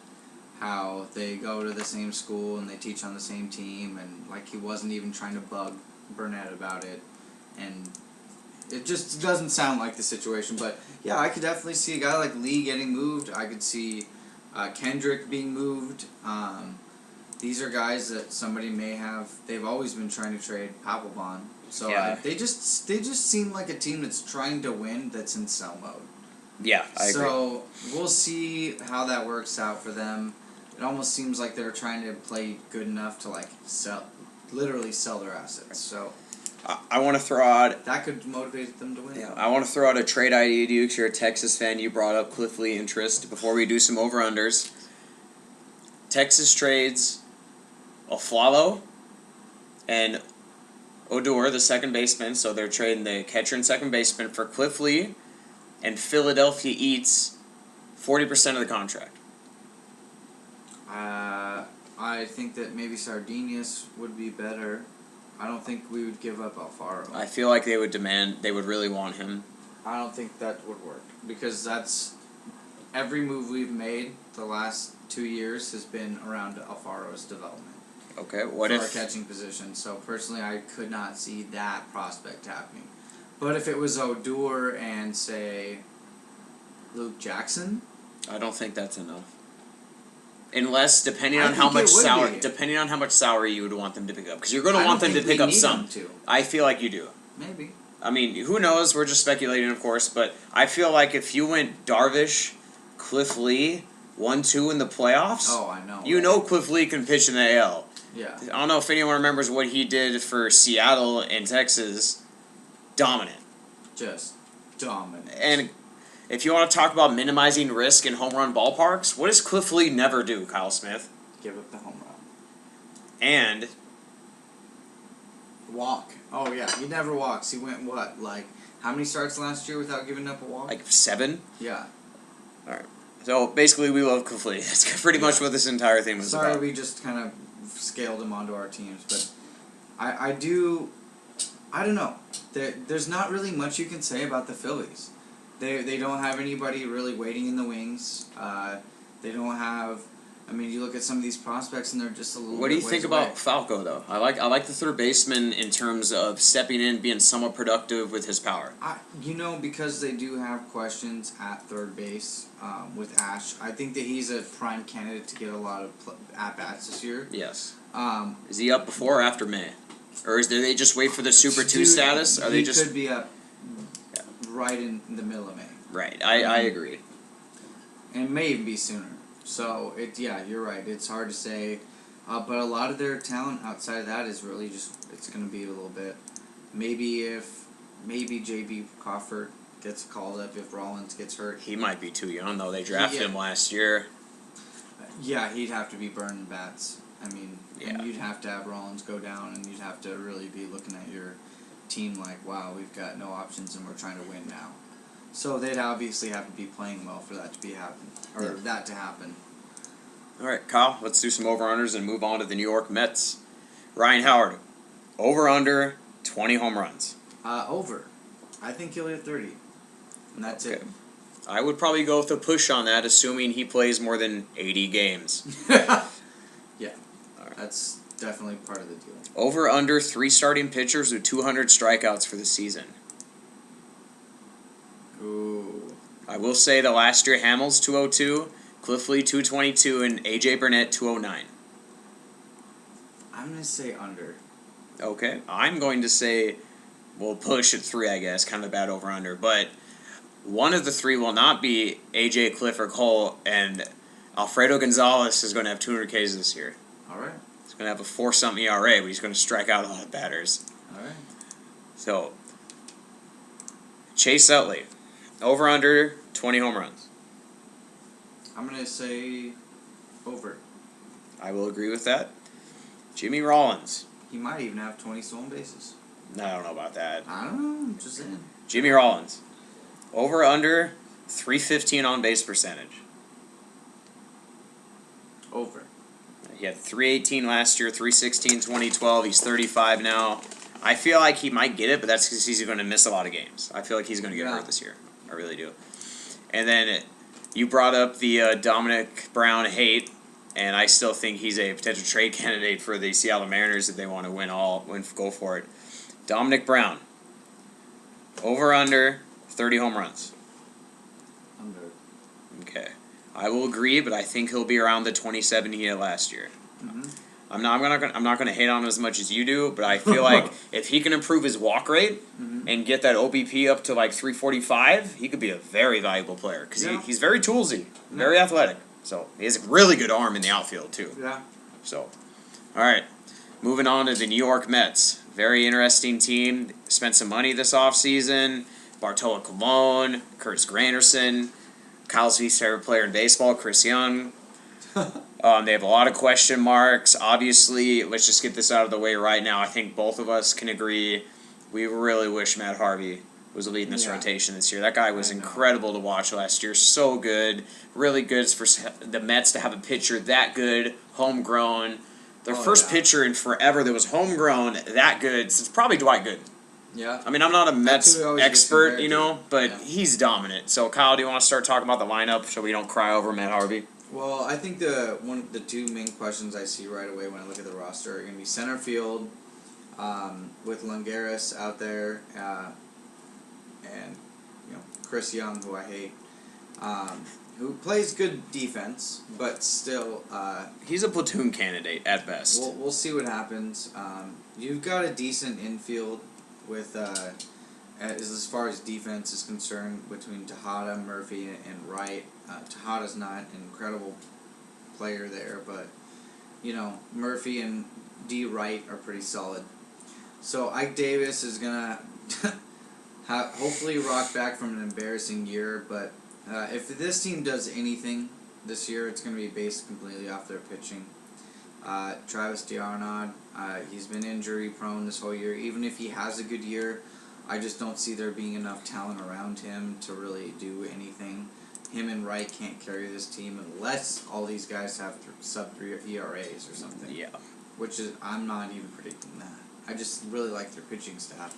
how they go to the same school and they teach on the same team, and like he wasn't even trying to bug Burnett about it, and it just doesn't sound like the situation. But yeah, I could definitely see a guy like Lee getting moved. I could see Kendrick being moved. These are guys that somebody may have. They've always been trying to trade Papelbon, so they just seem like a team that's trying to win, that's in sell mode. Yeah, I agree. So we'll see how that works out for them. It almost seems like they're trying to play good enough to literally sell their assets. So I want to throw out that could motivate them to win. Yeah, I want to throw out a trade idea to you because you're a Texas fan. You brought up Cliff Lee interest before we do some over-unders. Texas trades Aflalo and Odor, the second baseman, so they're trading the catcher and second baseman for Cliff Lee, and Philadelphia eats 40% of the contract. I think that maybe Sardinius would be better. I don't think we would give up Alfaro. I feel like they would really want him. I don't think that would work, because that's every move we've made the last 2 years has been around Alfaro's development. Okay, for our catching position. So personally, I could not see that prospect happening. But if it was Odor and say Luke Jackson, I don't think that's enough. Unless, depending on how much salary you would want them to pick up, because you're going to want them to pick up some. I feel like you do. Maybe. I mean, who knows? We're just speculating, of course, but I feel like if you went Darvish, Cliff Lee, 1-2 in the playoffs, you know Cliff Lee can pitch in the AL. Yeah. I don't know if anyone remembers what he did for Seattle and Texas. Dominant. Just dominant. And if you want to talk about minimizing risk in home run ballparks, what does Cliff Lee never do, Kyle Smith? Give up the home run. And walk. Oh, yeah. He never walks. He went, how many starts last year without giving up a walk? 7? Yeah. All right. So, basically, we love Cliff Lee. That's pretty much what this entire thing was about. Sorry, we just kind of scaled him onto our teams, but I don't know. There's not really much you can say about the Phillies. They don't have anybody really waiting in the wings. They don't have. I mean, you look at some of these prospects, and they're just a little. What do you bit think ways away. about Falco though? I like the third baseman in terms of stepping in, being somewhat productive with his power. Because they do have questions at third base with Ash. I think that he's a prime candidate to get a lot of at bats this year. Yes. Um, Is he up before or after May, or do they just wait for the Super 2 status? Are they just could be up right in the middle of May. right? I agree. And it may even be sooner. So you're right. It's hard to say, but a lot of their talent outside of that is really it's going to be a little bit. Maybe JB Crawford gets called up if Rollins gets hurt. He might be too young though. They drafted him last year. Yeah, he'd have to be burning bats. I mean, and Yeah. you'd have to have Rollins go down, and you'd have to really be looking at your team like, wow, we've got no options, and we're trying to win now. So they'd obviously have to be playing well for that to happen. All right, Kyle. Let's do some over-unders and move on to the New York Mets. Ryan Howard, over/under 20 home runs. Over. I think he'll hit 30, and that's it. I would probably go with a push on that, assuming he plays more than 80 games. Yeah, that's definitely part of the deal. Over/under 3 starting pitchers with 200 strikeouts for the season. Ooh. I will say that last year Hamels 202, Cliff Lee 222, and AJ Burnett 209. I'm gonna say under. Okay, I'm going to say we'll push at 3, I guess. Kind of a bad over/under, but one of the 3 will not be AJ, Cliff, or Cole, and Alfredo Gonzalez is going to have 200 Ks this year. All right. He's going to have a 4-something ERA, but he's going to strike out a lot of batters. All right. So, Chase Utley, over/under 20 home runs. I'm gonna say over. I will agree with that. Jimmy Rollins. He might even have 20 stolen bases. No, I don't know about that. I don't know. I'm just saying. Jimmy Rollins, over/under 315 on base percentage. Over. He had 318 last year, 316 2012. He's 35 now. I feel like he might get it, but that's because he's going to miss a lot of games. I feel like he's going to get hurt this year. I really do. And then you brought up the Dominic Brown hate, and I still think he's a potential trade candidate for the Seattle Mariners if they want to go for it. Dominic Brown, over/under 30 home runs. Under. Okay. I will agree, but I think he'll be around the 27 he had last year. Mm-hmm. I'm not going to hate on him as much as you do, but I feel like if he can improve his walk rate and get that OBP up to like 345, he could be a very valuable player because he's very toolsy, very athletic. So he has a really good arm in the outfield too. Yeah. So, all right, moving on to the New York Mets. Very interesting team. Spent some money this offseason. Bartolo Colon, Curtis Granderson, Kyle's least favorite player in baseball, Chris Young. They have a lot of question marks. Obviously, let's just get this out of the way right now. I think both of us can agree we really wish Matt Harvey was leading this rotation this year. That guy was incredible to watch last year. So good. Really good for the Mets to have a pitcher that good, homegrown. Their first pitcher in forever that was homegrown, that good, since probably Dwight Gooden. Yeah. I mean, I'm not a Mets expert, but Yeah. he's dominant. So, Kyle, do you want to start talking about the lineup so we don't cry over Matt Harvey? Well, I think the two main questions I see right away when I look at the roster are going to be center field, with Longaris out there, and Chris Young, who I hate, who plays good defense, but still. He's a platoon candidate at best. We'll see what happens. You've got a decent infield with as far as defense is concerned between Tejada, Murphy, and Wright. Tejada's not an incredible player there, but Murphy and D. Wright are pretty solid. So Ike Davis is gonna hopefully rock back from an embarrassing year, but if this team does anything this year, it's gonna be based completely off their pitching. Travis d'Arnaud, he's been injury prone this whole year. Even if he has a good year, I just don't see there being enough talent around him to really do anything. Him and Wright can't carry this team unless all these guys have sub-3 ERAs or something. Yeah. Which is, I'm not even predicting that. I just really like their pitching staff.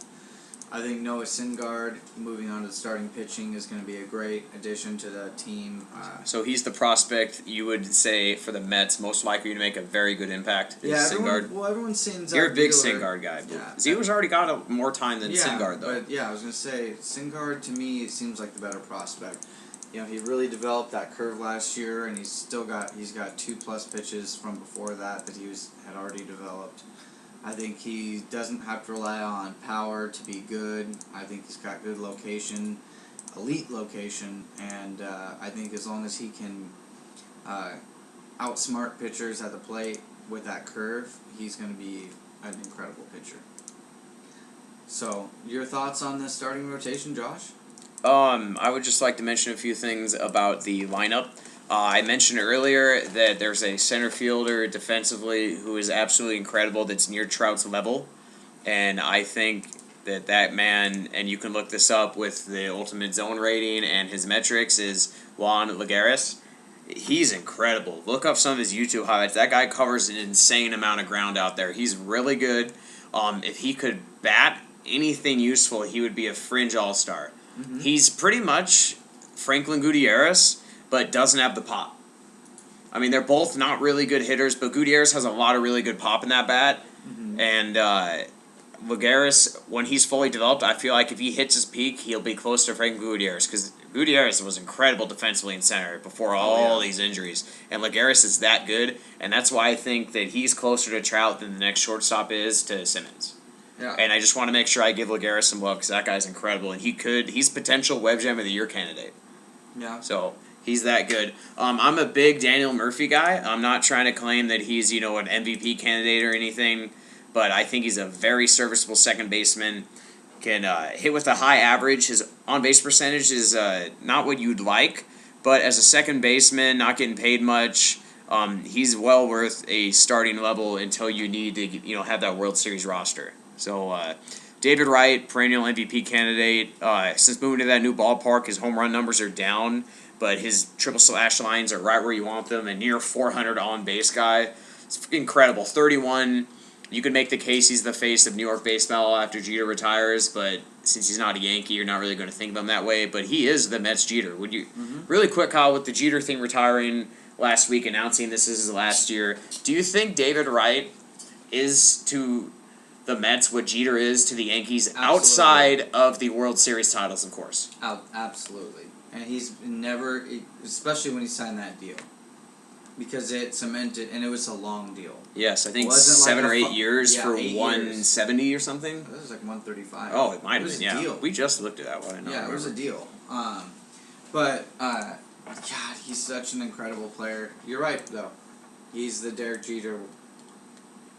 I think Noah Syndergaard moving on to starting pitching is going to be a great addition to the team. So he's the prospect you would say for the Mets most likely to make a very good impact. Is Yeah, Syndergaard. everyone's saying Zach You're a big Wheeler. Syndergaard guy. Yeah. Wheeler's already got more time than Yeah, Syndergaard though. but yeah, I was going to say Syndergaard to me it seems like the better prospect. You know, he really developed that curve last year, and he's got 2+ pitches from before that he had already developed. I think he doesn't have to rely on power to be good. I think he's got good location, elite location, and I think as long as he can outsmart pitchers at the plate with that curve, he's going to be an incredible pitcher. So, your thoughts on this starting rotation, Josh? I would just like to mention a few things about the lineup. I mentioned earlier that there's a center fielder defensively who is absolutely incredible that's near Trout's level. And I think that man, and you can look this up with the ultimate zone rating and his metrics, is Juan Lagares. He's incredible. Look up some of his YouTube highlights. That guy covers an insane amount of ground out there. He's really good. If he could bat anything useful, he would be a fringe all-star. Mm-hmm. He's pretty much Franklin Gutierrez, but doesn't have the pop. I mean, they're both not really good hitters, but Gutierrez has a lot of really good pop in that bat. Mm-hmm. And Lagares, when he's fully developed, I feel like if he hits his peak, he'll be close to Franklin Gutierrez, because Gutierrez was incredible defensively in center before all these injuries. And Lagares is that good, and that's why I think that he's closer to Trout than the next shortstop is to Simmons. Yeah. And I just want to make sure I give Lagares some love, because that guy's incredible, and he's potential Web Jam of the Year candidate. Yeah. So he's that good. I'm a big Daniel Murphy guy. I'm not trying to claim that he's, an MVP candidate or anything, but I think he's a very serviceable second baseman. Can hit with a high average. His on-base percentage is not what you'd like, but as a second baseman, not getting paid much, he's well worth a starting level until you need to have that World Series roster. So David Wright, perennial MVP candidate. Since moving to that new ballpark, his home run numbers are down, but his triple slash lines are right where you want them. A near 400 on-base guy. It's incredible. 31. You could make the case he's the face of New York baseball after Jeter retires, but since he's not a Yankee, you're not really going to think of him that way. But he is the Mets Jeter. Would you really quick, Kyle, with the Jeter thing retiring last week, announcing this is his last year? Do you think David Wright is to the Mets what Jeter is to the Yankees, outside of the World Series titles, of course? Absolutely, and he's never, especially when he signed that deal. Because it cemented, and it was a long deal. Yes, I think 7 or 8 years for 8 170 years. Or something. It was like 135. Oh, it might have been. Yeah, deal. We just looked at that one. Yeah, it was a deal. But God, he's such an incredible player. You're right, though. He's the Derek Jeter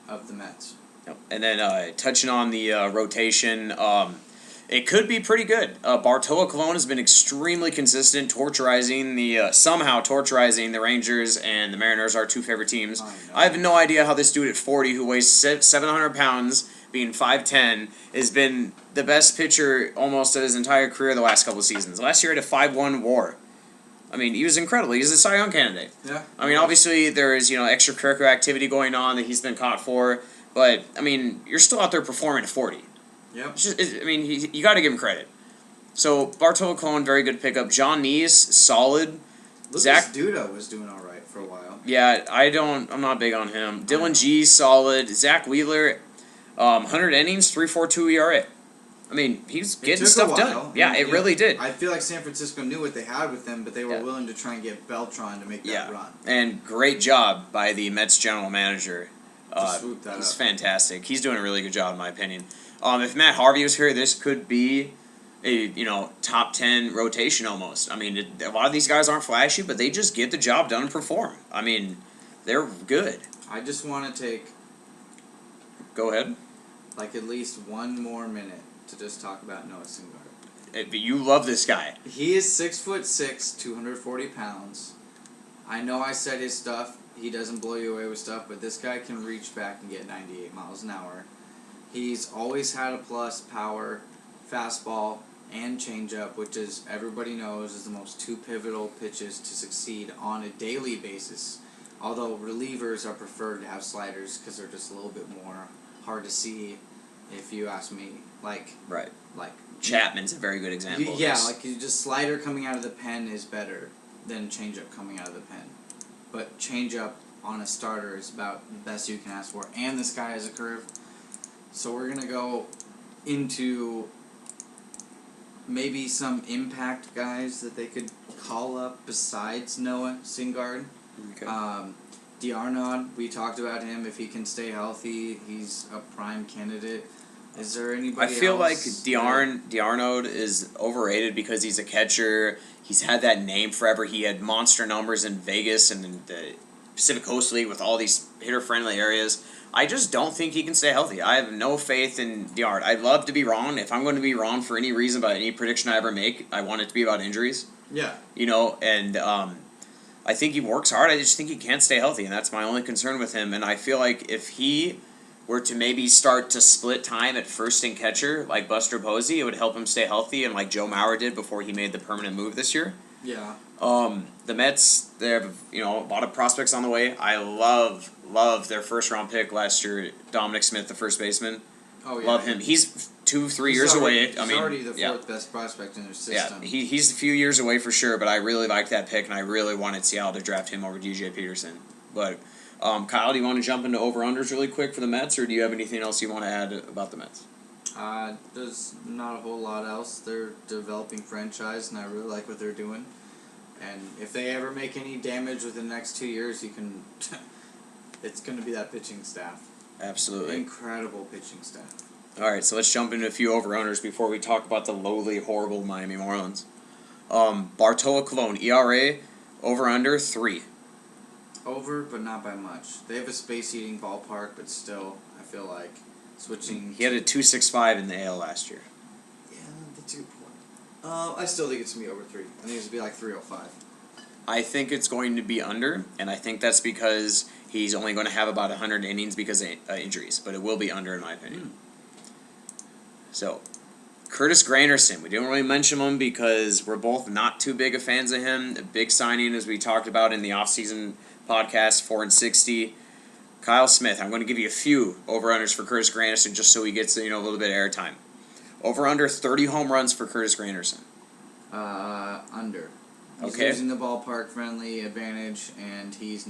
of the Mets. Yep. And then touching on the rotation. It could be pretty good. Bartolo Colon has been extremely consistent, somehow torturizing the Rangers and the Mariners, our two favorite teams. I have no idea how this dude at 40, who weighs 700 pounds, being 5'10", has been the best pitcher almost of his entire career the last couple of seasons. Last year he had a 5.1 WAR. I mean, he was incredible. He's a Cy Young candidate. Yeah. I mean, obviously there is extracurricular activity going on that he's been caught for, but I mean, you're still out there performing at 40. Yep. You got to give him credit. So Bartolo Colon, very good pickup. John Neese, solid. Lucas Duda was doing all right for a while. Yeah, I'm not big on him. Dylan G, solid. Zach Wheeler, 100 innings, 3.42 ERA. I mean, he's getting stuff done. Yeah, it really did. I feel like San Francisco knew what they had with him, but they were willing to try and get Beltran to make that run. And great job by the Mets general manager. Swoop that he's up. Fantastic. He's doing a really good job, in my opinion. If Matt Harvey was here, this could be a top 10 rotation almost. I mean, a lot of these guys aren't flashy, but they just get the job done and perform. I mean, they're good. I just want to take... Go ahead. Like at least one more minute to just talk about Noah Syndergaard. You love this guy. He is 6'6", 240 pounds. I know I said his stuff. He doesn't blow you away with stuff, but this guy can reach back and get 98 miles an hour. He's always had a plus power, fastball, and changeup, which is everybody knows is the most two pivotal pitches to succeed on a daily basis. Although relievers are preferred to have sliders because they're just a little bit more hard to see, if you ask me. Right. like Chapman's a very good example. Of this. like just slider coming out of the pen is better than changeup coming out of the pen, but changeup on a starter is about the best you can ask for, and this guy has a curve. So we're gonna go into maybe some impact guys that they could call up besides Noah Syndergaard. Okay. D'Arnaud, we talked about him. If he can stay healthy, he's a prime candidate. Is there anybody I feel like else D'Arnaud is overrated because he's a catcher. He's had that name forever. He had monster numbers in Vegas and in the Pacific Coast League with all these hitter-friendly areas. I just don't think he can stay healthy. I have no faith in D'Arnaud. I'd love to be wrong. If I'm going to be wrong for any reason about any prediction I ever make, I want it to be about injuries. Yeah. And I think he works hard. I just think he can't stay healthy, and that's my only concern with him. And I feel like if he were to maybe start to split time at first and catcher like Buster Posey, it would help him stay healthy, and like Joe Mauer did before he made the permanent move this year. Yeah. The Mets, they have a lot of prospects on the way. I love their first round pick last year, Dominic Smith, the first baseman. Oh yeah. Love him. He's 2-3 years away. He's already the fourth best prospect in their system. Yeah, he's a few years away for sure, but I really liked that pick, and I really wanted Seattle to draft him over DJ Peterson. But Kyle, do you want to jump into over-unders really quick for the Mets, or do you have anything else you want to add about the Mets? There's not a whole lot else. They're a developing franchise, and I really like what they're doing. And if they ever make any damage within the next 2 years, you can. It's going to be that pitching staff. Absolutely. Incredible pitching staff. All right, so let's jump into a few over-unders before we talk about the lowly, horrible Miami Marlins. Bartolo Colon, ERA, over-under 3. Over, but not by much. They have a space-eating ballpark, but still, I feel like switching. He had a 2.65 in the AL last year. Yeah, that's a good point. I still think it's going to be over 3. I think it's going to be like 305. I think it's going to be under, and I think that's because he's only going to have about 100 innings because of injuries, but it will be under in my opinion. So, Curtis Granderson, we didn't really mention him because we're both not too big of fans of him. A big signing, as we talked about in the offseason podcast, 4-60. Kyle Smith, I'm going to give you a few over-unders for Curtis Granderson just so he gets a little bit of airtime. Over-under 30 home runs for Curtis Granderson. Under. He's Okay. using the ballpark friendly advantage, and he's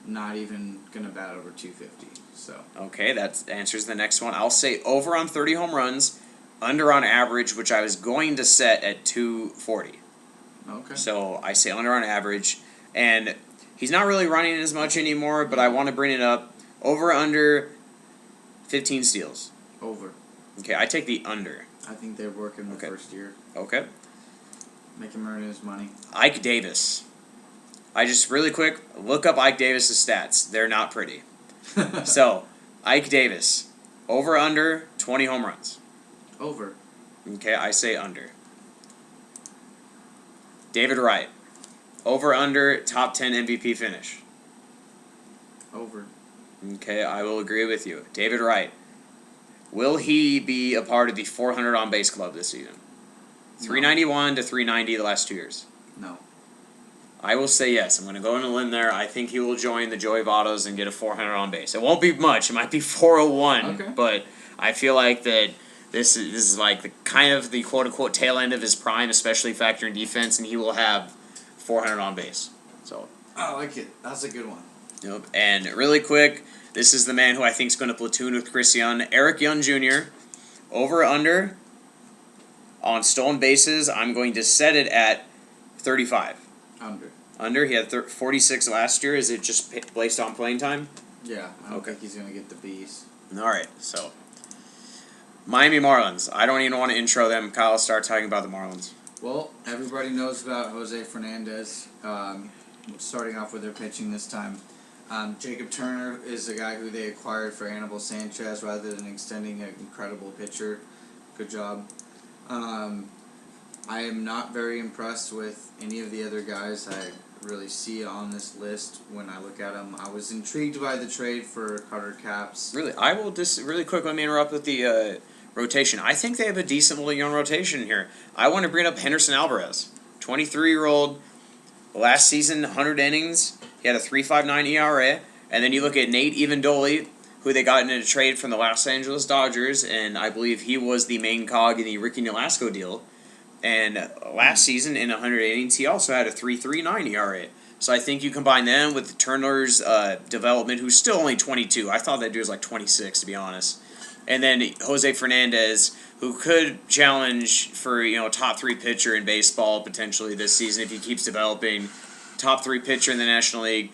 not even going to bat over 250. So. Okay, that answers the next one. I'll say over on 30 home runs, under on average, which I was going to set at 240. Okay. So I say under on average, and he's not really running as much anymore, but I want to bring it up. Over under 15 steals. Over. Okay, I take the under. I think they're working the first year. Okay. Make him earn his money. Ike Davis. I just really quick look up Ike Davis's stats. They're not pretty. So, Ike Davis, over under 20 home runs. Over. Okay, I say under. David Wright, over under top 10 MVP finish. Over. Okay, I will agree with you. David Wright, will he be a part of the 400 on base club this season? 391 to 390 the last 2 years. No. I will say yes. I'm going to go on a limb there. I think he will join the Joey Vottos and get a 400 on base. It won't be much. It might be 401. Okay. But I feel like that this is like the kind of the quote-unquote tail end of his prime, especially factoring defense, and he will have 400 on base. So I like it. That's a good one. Yep. And really quick, this is the man who I think is going to platoon with Chris Young. Eric Young Jr., over under on stolen bases, I'm going to set it at 35. Under. Under, he had 46 last year. Is it just based on playing time? Yeah, I don't Okay. think he's going to get the B's. All right, so Miami Marlins. I don't even want to intro them. Kyle, start talking about the Marlins. Well, everybody knows about Jose Fernandez. Starting off with their pitching this time. Jacob Turner is a guy who they acquired for Anibal Sanchez rather than extending an incredible pitcher. Good job. I am not very impressed with any of the other guys I really see on this list when I look at them. I was intrigued by the trade for Carter Capps. Really, I will just really quick let me interrupt with the rotation. I think they have a decently young rotation here. I want to bring up Henderson Alvarez, 23-year-old. Last season, 100 innings. He had a 3.59 ERA. And then you look at Nate Evendoли, who they got in a trade from the Los Angeles Dodgers, and I believe he was the main cog in the Ricky Nolasco deal. And last season, in 100 innings, he also had a 3.39 ERA. So I think you combine them with Turner's development, who's still only 22. I thought that dude was like 26, to be honest. And then Jose Fernandez, who could challenge for top 3 pitcher in baseball potentially this season if he keeps developing. Top 3 pitcher in the National League.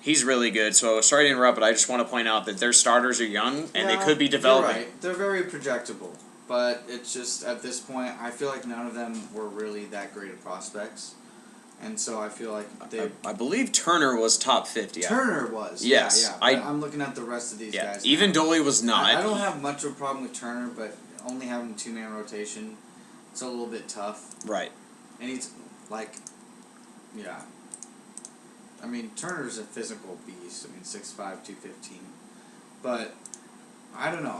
He's really good. So sorry to interrupt, but I just want to point out that their starters are young and they could be developing. You're right. They're very projectable, but it's just at this point I feel like none of them were really that great of prospects. And so I feel like I believe Turner was top 50. Turner was. Yes. Yeah. I'm looking at the rest of these guys. Even Dolly was not. I don't have much of a problem with Turner, but only having a 2-man rotation, it's a little bit tough. Right. And he's yeah. I mean, Turner's a physical beast. I mean, 6'5", 215. But I don't know.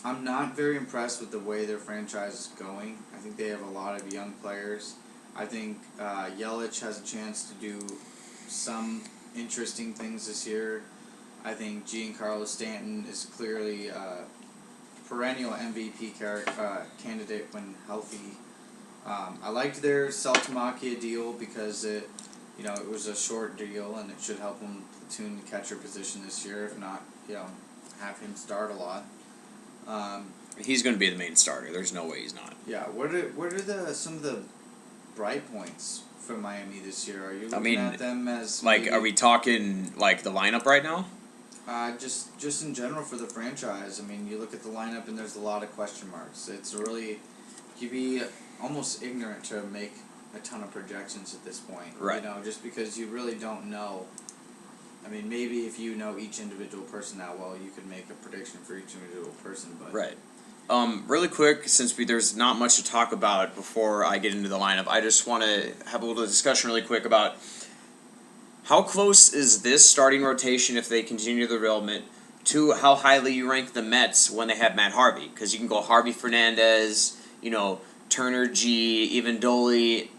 I'm not very impressed with the way their franchise is going. I think they have a lot of young players. I think Yelich has a chance to do some interesting things this year. I think Giancarlo Stanton is clearly a perennial MVP candidate when healthy. I liked their Saltalamacchia deal because it was a short deal and it should help him platoon the catcher position this year. If not, have him start a lot. He's going to be the main starter. There's no way he's not. Yeah. What are some of the bright points for Miami this year? Are you looking at them as are we talking like the lineup right now? Just in general for the franchise. I mean, you look at the lineup and there's a lot of question marks. It's really you'd be almost ignorant to make a ton of projections at this point. Right. Just because you really don't know. I mean, maybe if you know each individual person that well, you could make a prediction for each individual person. But right. Really quick, since there's not much to talk about before I get into the lineup, I just want to have a little discussion really quick about how close is this starting rotation if they continue the development to how highly you rank the Mets when they have Matt Harvey. Because you can go Harvey Fernandez, Turner, G, even Dolly,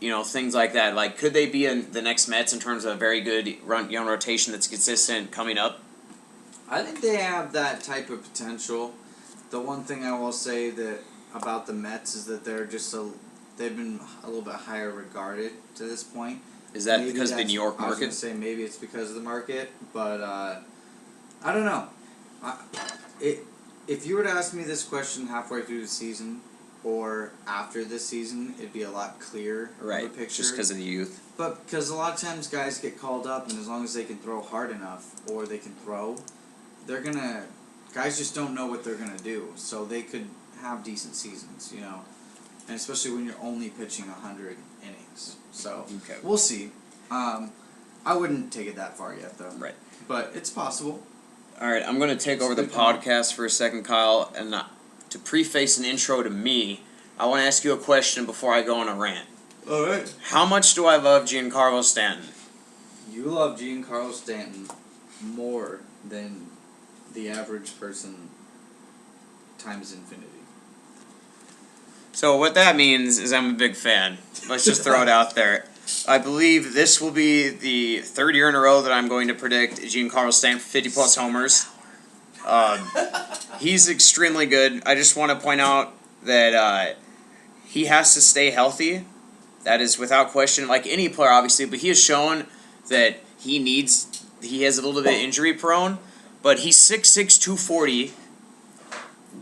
things like that. Like, could they be in the next Mets in terms of a very good young rotation that's consistent coming up? I think they have that type of potential. The one thing I will say about the Mets is that they've been a little bit higher regarded to this point. Is that because of the New York market? I was going to say maybe it's because of the market, but I don't know. If you were to ask me this question halfway through the season or after this season, it'd be a lot clearer of a picture. Just because of the youth. But because a lot of times guys get called up, and as long as they can throw hard enough or they can throw, guys just don't know what they're going to do. So they could have decent seasons, and especially when you're only pitching 100 innings. So We'll see. I wouldn't take it that far yet, though. Right. But it's possible. All right, I'm going to take over the podcast for a second, Kyle, and to preface an intro to me, I want to ask you a question before I go on a rant. All right. How much do I love Giancarlo Stanton? You love Giancarlo Stanton more than the average person times infinity. So what that means is I'm a big fan. Let's just throw it out there. I believe this will be the 3rd year in a row that I'm going to predict Giancarlo Stanton for 50-plus homers. He's extremely good. I just want to point out that he has to stay healthy. That is without question, like any player, obviously. But he has shown that he has a little bit injury prone. But he's 6'6", 240.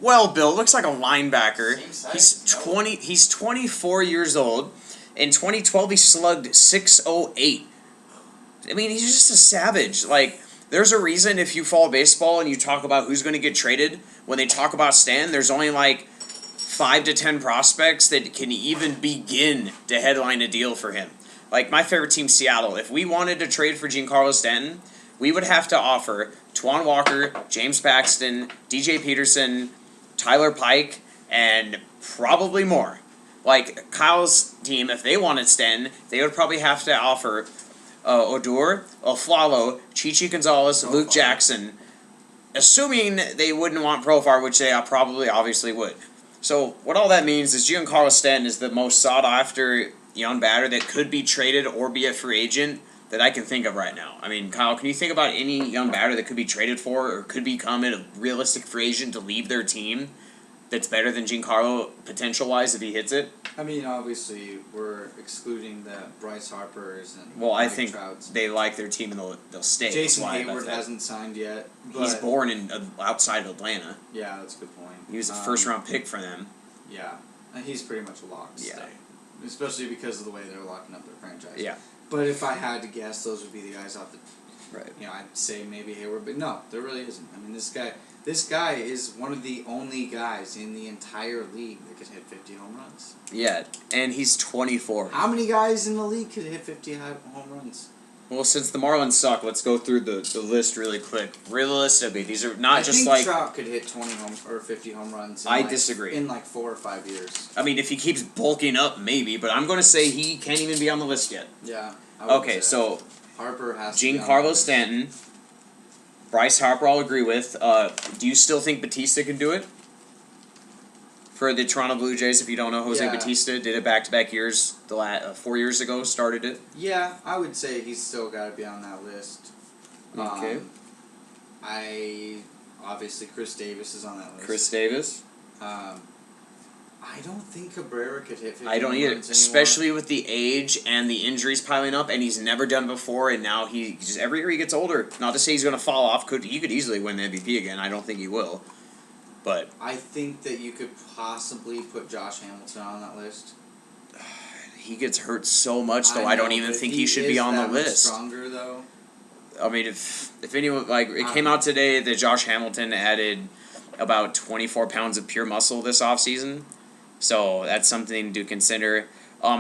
Well built, looks like a linebacker. He's 24 years old. In 2012, he slugged .608. I mean, he's just a savage. Like, there's a reason if you follow baseball and you talk about who's going to get traded, when they talk about Stan, there's only like 5 to 10 prospects that can even begin to headline a deal for him. Like, my favorite team, Seattle. If we wanted to trade for Giancarlo Stanton, we would have to offer Twan Walker, James Paxton, DJ Peterson, Tyler Pike, and probably more. Like, Kyle's team, if they wanted Stanton, they would probably have to offer Odor, Aflalo, Chichi Gonzalez, Luke Jackson, assuming they wouldn't want Profar, which they probably obviously would. So what all that means is Giancarlo Stanton is the most sought-after young batter that could be traded or be a free agent that I can think of right now. I mean, Kyle, can you think about any young batter that could be traded for or could become a realistic free agent to leave their team that's better than Giancarlo potential-wise if he hits it? I mean, obviously, we're excluding the Bryce Harpers and Well, I Mike think Trouts. they like their team and they'll stay. Jason That's why I Hayward bet that. hasn't signed yet. But He's born in outside of Atlanta. Yeah, that's a good point. He was a first-round pick for them. Yeah, and he's pretty much a lock to Yeah. stay, especially because of the way they're locking up their franchise. Yeah. But if I had to guess, those would be the guys off the. Right. You know, I'd say maybe Hayward, but no, there really isn't. I mean, this guy is one of the only guys in the entire league that could hit 50 home runs. Yeah, and he's 24. How many guys in the league could hit 50 home runs? Well, since the Marlins suck, let's go through the list really quick. Realistically, these are not I just think like. Trout could hit 20 or 50 home runs. I disagree. In like 4 or 5 years. I mean, if he keeps bulking up, maybe, but I'm going to say he can't even be on the list yet. Yeah. I would Okay, say so Harper has to be on the Giancarlo list. Stanton, Bryce Harper, I'll agree with. Do you still think Batista can do it? For the Toronto Blue Jays, if you don't know, Jose Yeah. Batista did it back-to-back years. 4 years ago, started it. Yeah, I would say he's still got to be on that list. Okay. Obviously Chris Davis is on that list. Chris Davis. I don't think Cabrera could hit 50 I don't home either, runs anymore. especially with the age and the injuries piling up, and he's never done it before, and now he just every year he gets older. Not to say he's going to fall off. He could easily win the MVP again. I don't think he will, but I think that you could possibly put Josh Hamilton on that list. he gets hurt so much, though. I don't know, even but think he he should is be on the that much list. Stronger though. I mean, if anyone it came out today that Josh Hamilton added about 24 pounds of pure muscle this offseason. So that's something to consider.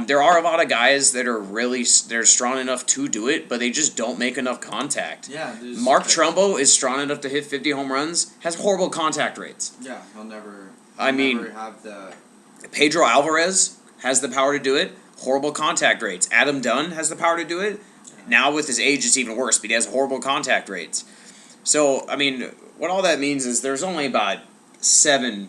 There are a lot of guys that are strong enough to do it, but they just don't make enough contact. Yeah. Mark Trumbo is strong enough to hit 50 home runs, has horrible contact rates. Yeah, he'll never. Never have the. Pedro Alvarez has the power to do it, horrible contact rates. Adam Dunn has the power to do it. Now with his age, it's even worse, but he has horrible contact rates. So, I mean, what all that means is there's only about 6,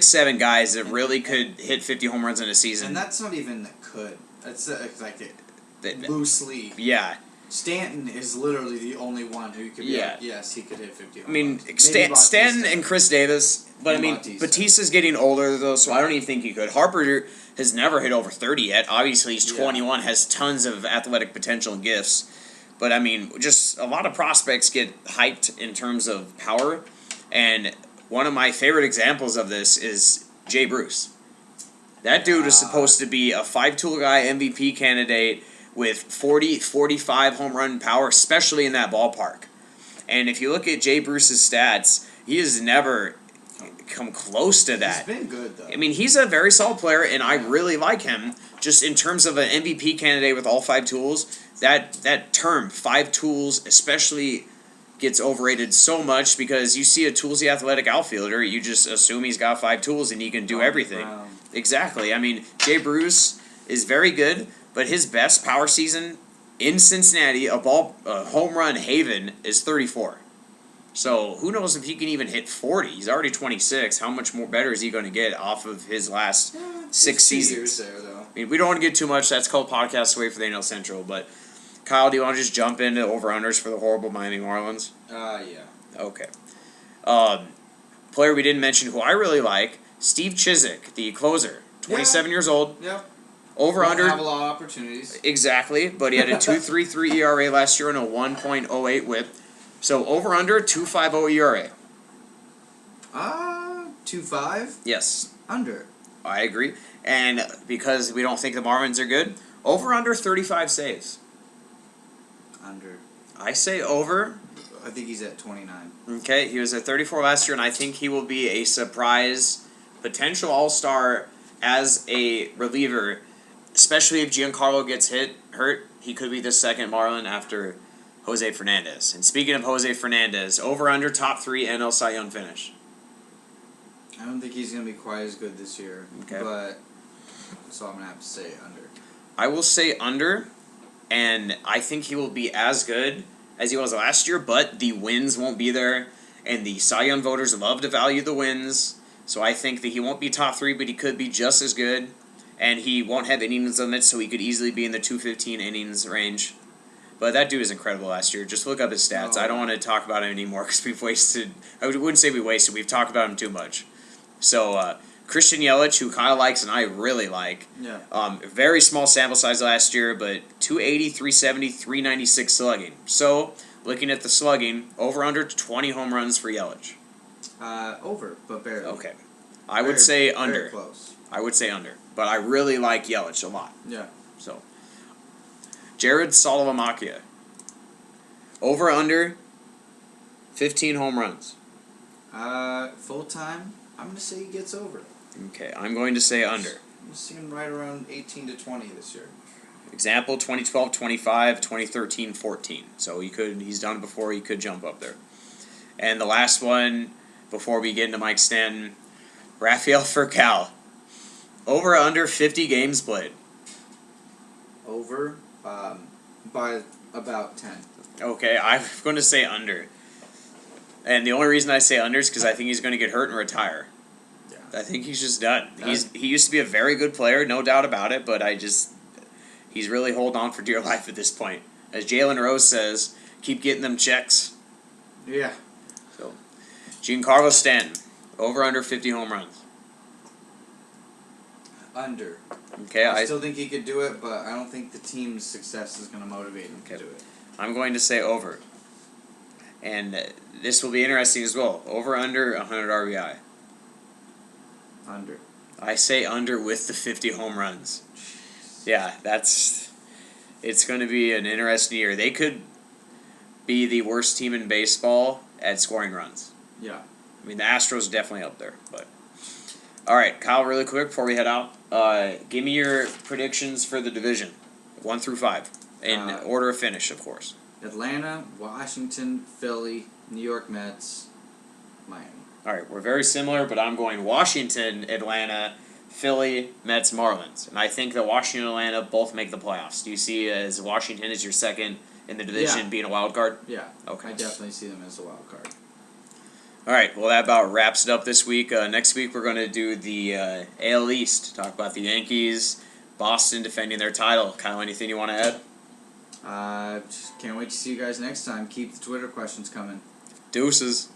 7 guys that really could hit 50 home runs in a season. And that's not even that could. That's like it. That- Loosely. Yeah. Stanton is literally the only one who could be Yeah. like, yes, he could hit 50 home I mean, runs. Maybe Stanton Bautista. and Chris Davis, but I And mean, Bautista. Batista's getting older, though, so I don't even think he could. Harper has never hit over 30 yet. Obviously, he's Yeah. 21, has tons of athletic potential and gifts. But I mean, just a lot of prospects get hyped in terms of power. And one of my favorite examples of this is Jay Bruce. That dude is supposed to be a 5-tool guy, MVP candidate with 40, 45 home run power, especially in that ballpark. And if you look at Jay Bruce's stats, he has never come close to that. He's been good, though. I mean, he's a very solid player, and I really like him. Just in terms of an MVP candidate with all 5 tools, that term, 5 tools, especially gets overrated so much because you see a toolsy athletic outfielder, you just assume he's got 5 tools and he can do everything. Exactly. I mean, Jay Bruce is very good, but his best power season in Cincinnati, a home run haven, is 34. So who knows if he can even hit 40? He's already 26. How much more better is he going to get off of his last 6 seasons? Years there, though. I mean, we don't want to get too much. That's called podcast away for the NL Central. But Kyle, do you want to just jump into over-unders for the horrible Miami Marlins? Yeah. Okay. Player we didn't mention who I really like, Steve Chizik, the closer, 27 years old. Yep. Over-under. Don't have a lot of opportunities. Exactly, but he had a 2.33 ERA last year and a 1.08 WHIP. So over/under 2.50 ERA. 2.5 Yes, under. I agree. And because we don't think the Marlins are good, over/under 35 saves. Under. I say over. I think he's at 29. Okay, he was at 34 last year, and I think he will be a surprise potential all-star as a reliever, especially if Giancarlo gets hurt. He could be the second Marlin after Jose Fernandez. And speaking of Jose Fernandez, over/under top 3 NL Cy Young finish. I don't think he's going to be quite as good this year. Okay. But, so I'm going to have to say under. I will say under, and I think he will be as good as he was last year, but the wins won't be there, and the Cy Young voters love to value the wins, so I think that he won't be top 3, but he could be just as good, and he won't have innings limits, so he could easily be in the 215 innings range. But that dude is incredible last year. Just look up his stats. I don't want to talk about him anymore because we've wasted. I wouldn't say we wasted. We've talked about him too much. So Christian Yelich, who Kyle likes and I really like. Yeah. Very small sample size last year, but 280, 370, 396 slugging. So looking at the slugging, over under 20 home runs for Yelich. Over, but barely. Okay. I would say Very under. close. I would say under. But I really like Yelich a lot. Yeah. So, Jared Salavamakia. Over under 15 home runs. Full time, I'm gonna say he gets over. Okay, I'm going to say under. I'm seeing right around 18 to 20 this year. Example 2012 25, 2013 14. So he's done it before, he could jump up there. And the last one before we get into Mike Stanton, Rafael Furcal. Over or under 50 games played. Over by about 10. Okay, I'm going to say under. And the only reason I say under is because I think he's going to get hurt and retire. Yeah. I think he's just done. He used to be a very good player, no doubt about it, but he's really holding on for dear life at this point. As Jalen Rose says, keep getting them checks. Yeah. So, Giancarlo Stanton, over under 50 home runs. Under. Okay, I still think he could do it, but I don't think the team's success is going to motivate him to do it. I'm going to say over. And this will be interesting as well. Over under 100 RBI. Under. I say under with the 50 home runs. Yeah, it's going to be an interesting year. They could be the worst team in baseball at scoring runs. Yeah. I mean, the Astros are definitely up there, but all right, Kyle, really quick before we head out, give me your predictions for the division, 1 through 5, in order of finish, of course. Atlanta, Washington, Philly, New York Mets, Miami. All right, we're very similar, but I'm going Washington, Atlanta, Philly, Mets, Marlins, and I think that Washington and Atlanta both make the playoffs. Do you see as Washington as your second in the division being a wild card? Yeah. Okay. I definitely see them as a wild card. All right, well, that about wraps it up this week. Next week, we're going to do the AL East, talk about the Yankees, Boston defending their title. Kyle, anything you want to add? Just can't wait to see you guys next time. Keep the Twitter questions coming. Deuces.